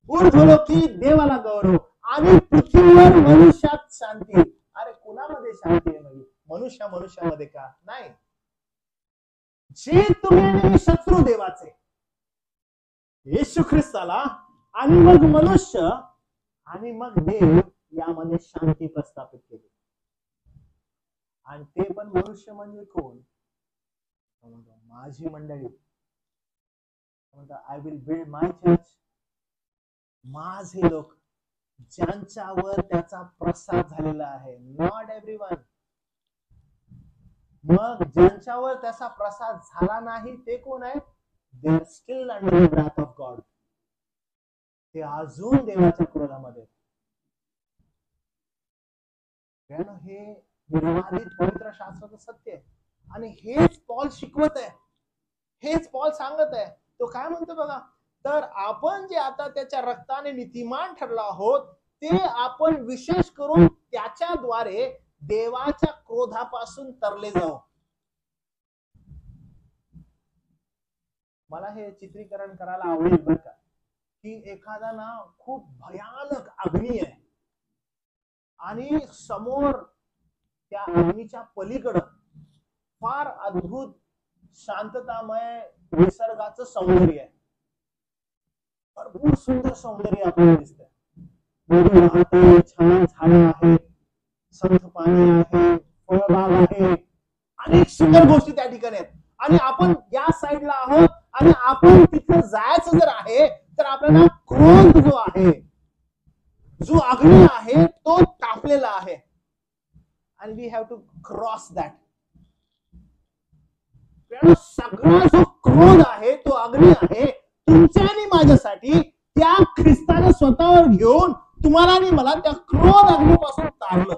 S1: ऊर्ध्वलोकी देवाला गौरव आणि पृथ्वीवर मनुष्यात शांती. अरे कुणामध्ये शांती आहे? मनुष्यामध्ये का? नाही. जे तुम्ही शत्रू देवाचे, येशू ख्रिस्ताला आणि मग मनुष्य आणि मग देव यामध्ये शांती प्रस्थापित केली. आणि ते पण मनुष्य म्हणजे कोण? माझी मंडळी. I will build my church. माझे लोक, ज्यांच्यावर त्याचा प्रसाद झालेला आहे. Not everyone. मग ज्यांच्यावर त्याचा प्रसाद झाला नाही ते कोण आहे? They are still under the wrath of God. ते अजून देवाच्या क्रोधामध्ये. हे निर्वाधित पवित्र शास्त्राचं सत्य आहे. आणि हेच पॉल शिकवत आहे, हेच पॉल सांगत आहे. तो काय म्हणतो बघा, तर आपण जे आता त्याच्या रक्ताने नीतिमान ठरलो आहोत ते आपण विशेष करून त्याच्याद्वारे देवाच्या क्रोधापासून तरले जाऊ. मला हे चित्रीकरण करायला आवडेल बरं का, की एखादा ना खूप भयानक अग्नी आहे आणि समोर त्या अग्नीच्या पलीकडं फार अद्भुत शांततामय निसर्गाचं सौंदर्य आहे. भरपूर सुंदर सौंदर्य आपल्याला दिसतंय. छान झाडं आहेत, संथ पाणी आहे, फळबाग आहे, अनेक सुंदर गोष्टी त्या ठिकाणी आहेत. आणि आपण या साईडला आहोत आणि आपण तिथे जायचं जर आहे तर आपल्याला क्रोध जो आहे, जो अग्नी आहे तो तापलेला आहे. आणि we have to cross that. सगळा जो क्रोध आहे, तो अग्नी आहे तुमच्या आणि माझ्यासाठी, त्या ख्रिस्ताने स्वतःवर घेऊन तुम्हाला आणि मला त्या क्रोध अग्नीपासून तारलं.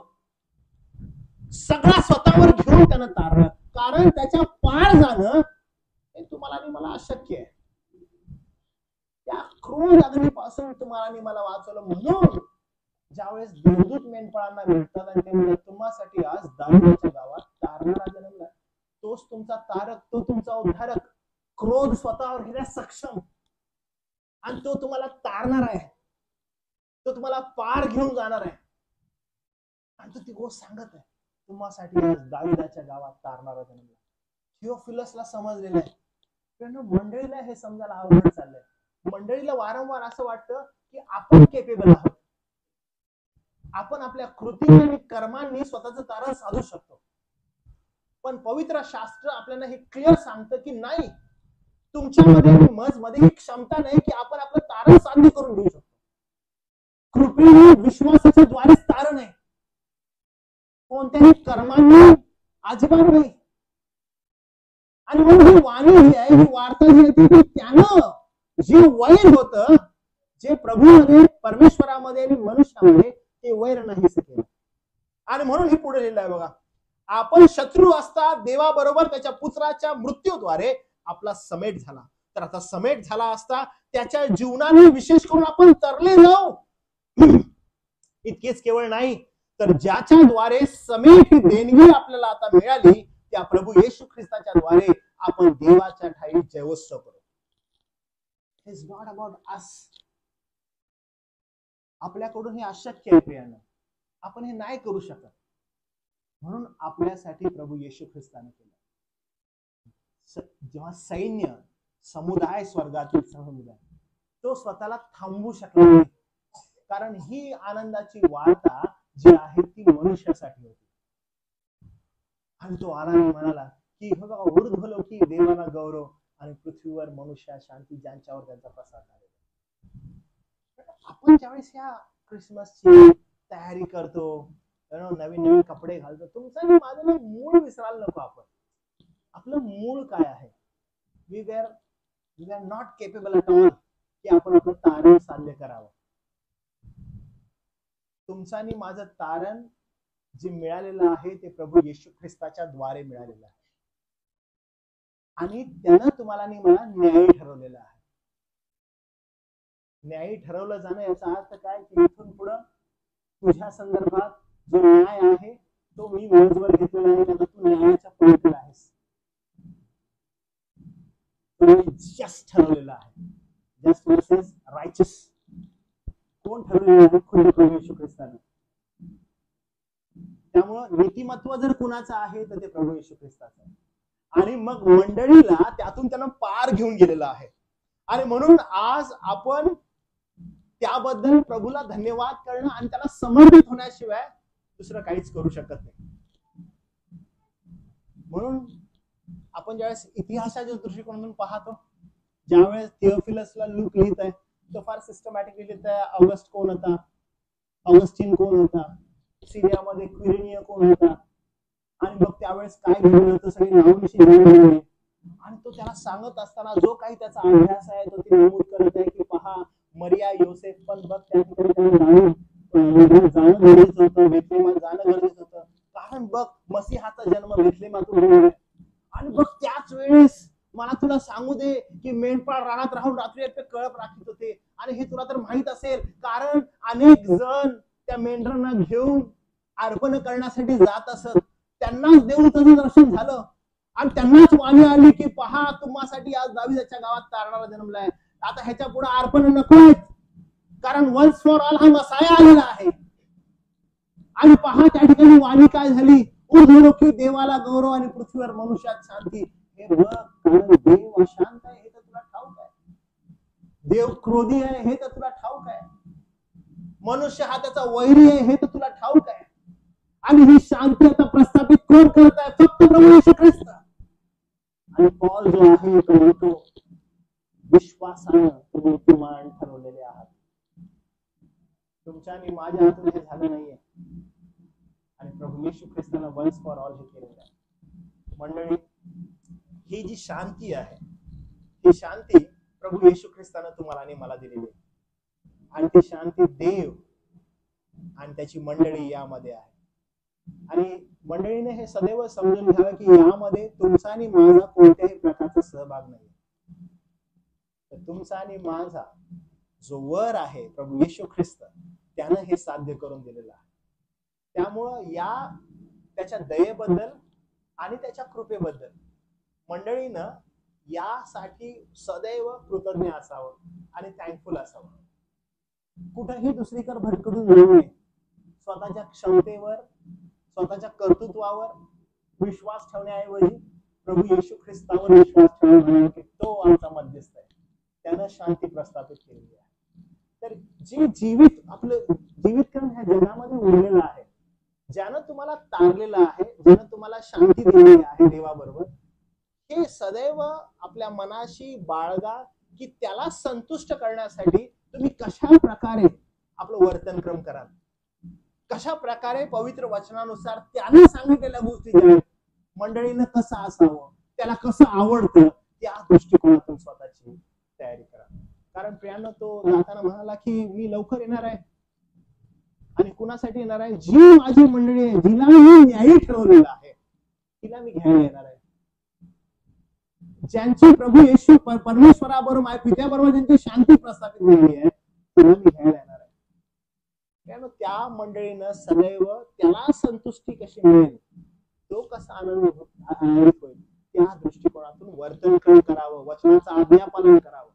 S1: सगळा स्वतःवर घेऊन त्यानं तारलं. कारण त्याच्या पार जाणं हे तुम्हाला आणि मला अशक्य आहे. त्या क्रोध अग्नीपासून तुम्हाला आणि मला वाचवलं. म्हणून ज्यावेळेस देवदूत मेंढपाळांना भेटतात आणि ते म्हणतात तुम्हासाठी आज दाविदाच्या गावात तारणारा जन्मलाय, तोच तुमचा तारक, तो तुमचा उद्धारक, क्रोध स्वतःवर घेण्यास सक्षम, आणि तो तुम्हाला तारणार आहे, तो तुम्हाला पार घेऊन जाणार आहे. आणि तो ती गोष्ट सांगत आहे, तुम्हासाठी आज दाविदाच्या गावात तारणारा जन्मला. थिओफिलसला समजलेलं आहे, मंडळीला हे समजायला अवघड चाललंय. मंडळीला वारंवार असं वाटतं की आपण केपेबल आहोत, आपण आपल्या कृती आणि कर्मांनी स्वतःचं तारण साधू शकतो. पण पवित्र शास्त्र आपल्याला हे क्लिअर सांगतं की नाही, तुमच्यामध्ये आणि माझमध्ये ही क्षमता नाही की आपण आपलं तारण साध्य करून घेऊ शकतो. कृपेने विश्वासाच्या द्वारेच तारण आहे, कोणत्याही कर्मांनी अजिबात नाही. आणि म्हणून ही वाणी जी आहे, ही वार्ता जी आहे ती त्यानं जे वैर होतं, जे प्रभूमध्ये, परमेश्वरामध्ये आणि मनुष्यामध्ये ते वैर नाही केलं. आणि म्हणून हे पुढे लिहिलं आहे बघा, आपण शत्रू असता देवाबरोबर त्याच्या पुत्राच्या मृत्यूद्वारे आपला समेट झाला. तर आता समेट झाला असता त्याच्या जीवनाने विशेष करून आपण तरले जाऊ. इतकेच केवळ नाही, तर ज्याच्याद्वारे समेट ही देणगी आपल्याला आता मिळाली, त्या प्रभू येशू ख्रिस्ताच्या द्वारे आपण देवाच्या ठाई जयवत्सव करू. It's not about us. आपल्याकडून हे अशक्य आहे प्रियानं, आपण हे नाही करू शकत. म्हणून आपल्यासाठी प्रभू येशू ख्रिस्ताने केलं. जेव्हा सैन्य, समुदाय, स्वर्गातील समुदाय, तो स्वतःला थांबवू शकला नाही, कारण ही आनंदाची वार्ता जी आहे ती मनुष्यासाठी होती. आणि तो आला आणि म्हणाला की बघा, ऊर्ध्वलोकी देवाला गौरव आणि पृथ्वीवर मनुष्या शांती, ज्यांच्यावर त्यांचा प्रसाद झालेला. आपण ज्यावेळेस या क्रिसमसची तयारी करतो, नवीन नवीन कपडे घालतो, तुमचं माझं मूळ विसरायला नको. आपण आपलं मूळ काय आहे? We are not capable at all की आपण आपलं तारण साध्य करावं. तुमचं आणि माझं तारण जे मिळालेलं आहे ते प्रभू येशू ख्रिस्ताच्या द्वारे मिळालेलं आहे, आणि त्यानं तुम्हाला आणि मला न्यायी ठरवलेलं आहे. न्यायी ठरवलं जाणं याचा अर्थ काय की इथून पुढं तुझ्या संदर्भात जो न्याय आहे तो मी माझवर घेतलेला आहे. आता तू न्यायाच्या पलीकडे आहेस. जस्ट ठरवलेलं आहे. जस्ट वर्सेस रायचस कोण ठरवलेलं आहे? खुद्द प्रभू येशू ख्रिस्ताने. त्यामुळं नीतिमत्व जर कुणाचं आहे तर ते प्रभू येशू ख्रिस्ताचं आहे. आणि मग मंडळीला त्यातून त्यानं पार घेऊन गेलेलं आहे. आणि म्हणून आज आपण त्याबद्दल प्रभूला धन्यवाद करणं आणि त्याला समर्पित होण्याशिवाय दुसरं काहीच करू शकत नाही. म्हणून आपण ज्यावेळेस इतिहासाच्या दृष्टिकोनातून पाहतो, ज्यावेळेस थिओफिलसला लूक लिहित आहे तो फार सिस्टमॅटिकली लिहित आहे. ऑगस्ट कोण होता, ऑगस्टिन कोण होता, सिरियामध्ये क्विरिनिया कोण होता, आणि मग त्यावेळेस काय घडलं होतं सगळी नावानिशी लिहिली. आणि तो त्याला सांगत असताना जो काही त्याचा अभ्यास आहे तो ते नमूद करत आहे की पहा, मरिया योसेफ पण बघ त्या ठिकाणी जाणं गरजेचं होतं, बेथलेहमात जाणं गरजेचं होतं, कारण बघ मसीहाचा जन्म बेथलेहमातून होणार आहे. आणि बघ त्याच वेळेस मला तुला सांगू दे की मेंढपाळ रानात राहून रात्री कळप राखीत होते. आणि हे तुला तर माहित असेल, कारण अनेक जण त्या मेंढरांना घेऊन अर्पण करण्यासाठी जात असत. त्यांनाच देवदूताचं दर्शन झालं आणि त्यांनाच वाणी आली की पहा, तुम्हासाठी आज दाविदाच्या गावात तारणारा जन्मलाय. आता ह्याच्या पुढे अर्पण नको आहेत, कारण वन्स फॉर ऑल हा मसाया आलेला आहे. आणि पहा त्या ठिकाणी वाणी काय झाली, ऊर्ध्वलोकी देवाला गौरव आणि पृथ्वीवर मनुष्यात शांती. हे बघ, कारण देव अशांत आहे हे तर तुला ठाऊक आहे, देव क्रोधी आहे हे तर तुला ठाऊक आहे, मनुष्य हा त्याचा वैरी आहे हे तर तुला ठाऊक आहे. आणि ही शांती आता प्रस्थापित कोण करत आहे? फक्त प्रभू येशू ख्रिस्त. आणि पॉल जो आहे तो म्हणतो विश्वासानं तुम्ही नीतिमान ठरवलेले आहात. तुमच्या आणि माझ्या हातून हे झालं नाहीये, आणि प्रभू येशू ख्रिस्तानं वन्स फॉर ऑल हे केलेलं आहे. मंडळी, ही जी शांती आहे ही शांती प्रभू येशू ख्रिस्तानं तुम्हाला आणि मला दिलेली आहे. आणि ती शांती देव आणि त्याची मंडळी यामध्ये आहे. आणि मंडळीने हे सदैव समजून घ्यावं की यामध्ये तुमचा आणि माझा कोणत्याही प्रकारचा सहभाग नाही. तर तुमचा आणि माझा जो वर आहे प्रभू येशू ख्रिस्त, त्यानं हे साध्य करून दिलेलं आहे. त्यामुळं त्याच्या दयेबद्दल आणि त्याच्या कृपेबद्दल मंडळीनं यासाठी सदैव कृतज्ञ असावं आणि थँकफुल असावं. कुठेही दुसरीकडे भरकडून जाऊ नये. स्वतःच्या क्षमतेवर, स्वतःच्या कर्तृत्वावर विश्वास ठेवण्याऐवजी प्रभू येशू ख्रिस्तावर विश्वास ठेवण्याऐवजी की तो आमचा मध्यस्थ आहे, त्यानं शांती प्रस्थापित केलेली आहे. तर जे आपलं जीवितक्रम ह्या जगामध्ये उरलेलं आहे, ज्यानं तुम्हाला तारलेलं आहे, ज्यानं तुम्हाला शांती दिलेली आहे देवाबरोबर, हे सदैव आपल्या मनाशी बाळगा की त्याला संतुष्ट करण्यासाठी तुम्ही कशा प्रकारे आपलं वर्तनक्रम कराल, कशा प्रकारे पवित्र वचनानुसार त्याने सांगितलेल्या गोष्टी ज्या आहेत, मंडळीनं कसं असावं, त्याला कसं आवडतं, त्या दृष्टिकोनातून स्वतःची तयारी करा. कारण प्रियानो, तो जाताना म्हणाला की मी लवकर येणार आहे. आणि कुणासाठी येणार आहे? जी माझी मंडळी आहे, जिला मी न्यायी ठरवलेला आहे, तिला मी घ्यायला येणार आहे. ज्यांची प्रभू येशू परमेश्वराबरोबर माझ्या पित्याबरोबर ज्यांची शांती प्रस्थापित झाली आहे, तिला मी घ्यायला येणार आहे. त्यामुळे त्या मंडळीनं सदैव त्याला संतुष्टी कशी मिळेल, तो कसा आनंदित होईल, त्या दृष्टिकोनातून वर्तनक्रम करावं, वचनाचं आज्ञापालन करावं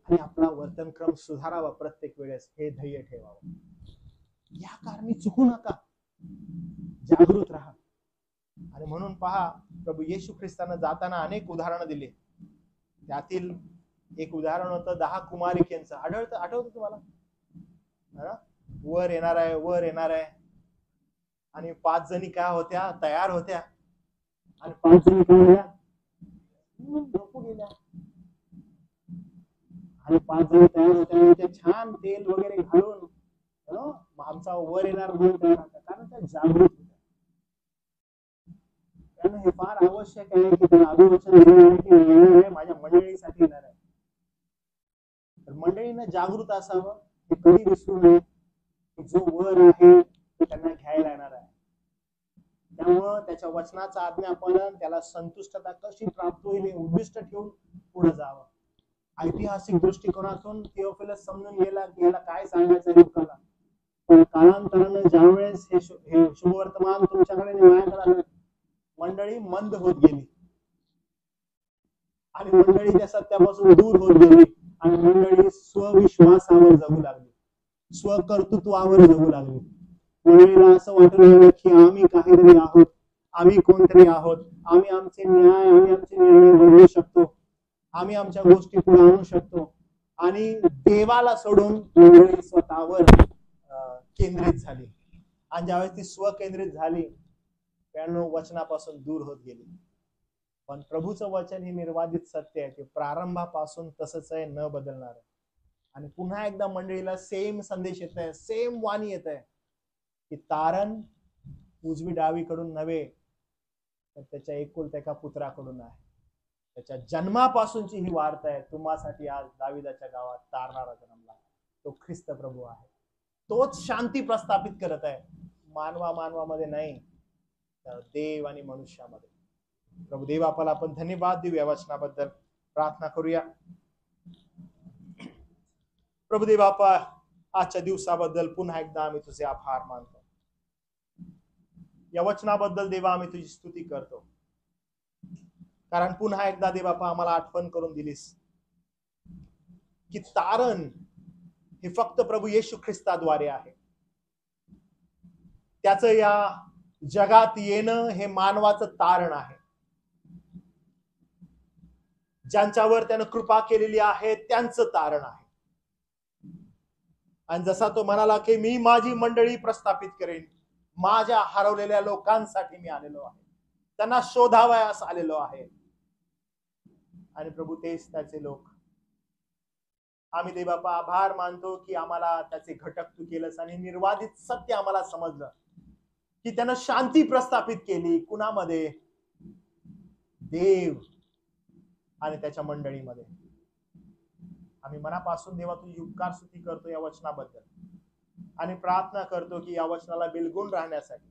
S1: आणि आपला वर्तनक्रम सुधारावा प्रत्येक वेळेस, हे ध्येय ठेवावं. या कारणी चुकू नका, जागृत राहा. आणि म्हणून पहा, प्रभू येशू ख्रिस्तानं जाताना अनेक उदाहरणं दिली. त्यातील एक उदाहरण होतं 10 कुमारिकांचं. आठवतं तुम्हाला? वर येणार आहे, वर येणार आहे. आणि 5 जणी काय होत्या, तयार होत्या. आणि 5 जणी काय होत्या, झोपू गेल्या. आणि 5 जणी तयार होत्या, छान तेल वगैरे घालून आमचा वर येणार म्हणून तयार होत्या, कारण त्या जागृत होत्या. त्यांना हे फार आवश्यक आहे की त्यांना अभिवचन दिलेलं आहे की येणार आहे, माझ्या मंडळीसाठी येणार आहे. तर मंडळीनं जागृत असावं, हे कधी विसरू नये की जो वर आहे तो त्यांना घ्यायला येणार आहे. त्यामुळं त्याच्या वचनाचं आज्ञापालन, त्याला संतुष्टता कशी प्राप्त होईल हे उद्दिष्ट ठेवून पुढे जावं. ऐतिहासिक दृष्टिकोनातून थिओफिलस समजून गेला की याला काय सांगायचं लोकांना. पण कालांतरानं ज्यावेळेस हे शुभवर्तमान तुमच्याकडे माझ्याकडे आलं, मंडळी मंद होत गेली आणि मंडळी त्या सत्यापासून दूर होत गेली आणि मंडळी स्वविश्वासावर जगू लागली, स्वकर्तृत्वावर जगू लागली. मंडळीला असं वाटू लागलं की आम्ही काहीतरी आहोत, आम्ही कोणतरी आहोत, आम्ही आमचे न्याय, आम्ही आमचे निर्णय बदलू शकतो, आम्ही आमच्या गोष्टी पुढे आणू शकतो. आणि देवाला सोडून मंडळी स्वतःवर केंद्रित झाली. आणि ज्यावेळेस ती स्वकेंद्रित झाली, त्यानं वचनापासून दूर होत गेली. पण प्रभूचं वचन हे निर्वादित सत्य आहे, ते प्रारंभापासून तसंच आहे, न बदलणार. आणि पुन्हा एकदा मंडळीला सेम संदेश येत आहे, सेम वाणी येत आहे की तारण उजवी डावीकडून नव्हे, तर त्याच्या एकुलत्या एका पुत्राकडून आहे. त्याच्या जन्मापासूनची ही वार्ता आहे, तुम्हासाठी आज दाविदाच्या गावात तारणारा जन्मला, तो ख्रिस्त प्रभू आहे. तोच शांती प्रस्थापित करत आहे, मानवामध्ये नाही, देव आणि मनुष्यामध्ये. प्रभू देव आपल्याला आपण धन्यवाद देऊ या वचनाबद्दल. प्रार्थना करूया. प्रभू देव आपा, आजच्या दिवसाबद्दल पुन्हा एकदा आम्ही तुझे आभार मानतो. या वचनाबद्दल देवा आम्ही तुझी स्तुती करतो, कारण पुन्हा एकदा देवापा आम्हाला आठवण करून दिलीस की तारण हे फक्त प्रभू येशू ख्रिस्ताद्वारे आहे. त्याचं या जगात येणं हे मानवाचं तारण आहे. ज्यांच्यावर त्यानं कृपा केलेली आहे त्यांचं तारण आहे. आणि जसा तो म्हणाला की मी माझी मंडळी प्रस्थापित करेन, माझ्या हरवलेल्या लोकांसाठी मी आलेलो आहे, त्यांना शोधावयास आलेलो आहे. आणि प्रभू तेच त्याचे लोक. आम्ही देवबापा आभार मानतो की आम्हाला त्याचे घटक तू केलंस आणि निर्वादित सत्य आम्हाला समजलं की त्यानं शांती प्रस्थापित केली. कुणामध्ये? देव आणि त्याच्या मंडळीमध्ये. आम्ही मनापासून देवा तुझी उपकार स्तुती करतो या वचनाबद्दल आणि प्रार्थना करतो की या वचनाला बिलगुन राहण्यासाठी,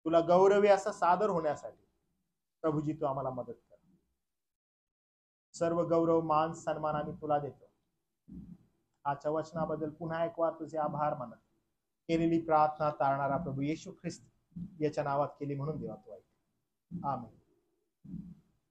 S1: तुला गौरवी असं सादर होण्यासाठी प्रभूजी तू आम्हाला मदत कर. सर्व गौरव मान सन्मान आम्ही तुला देतो. आजच्या वचनाबद्दल पुन्हा एक वार तुझे आभार मानत केलेली प्रार्थना तारणारा प्रभू येशू ख्रिस्त याच्या नावात केली म्हणून देवा तू ऐक. आमेन.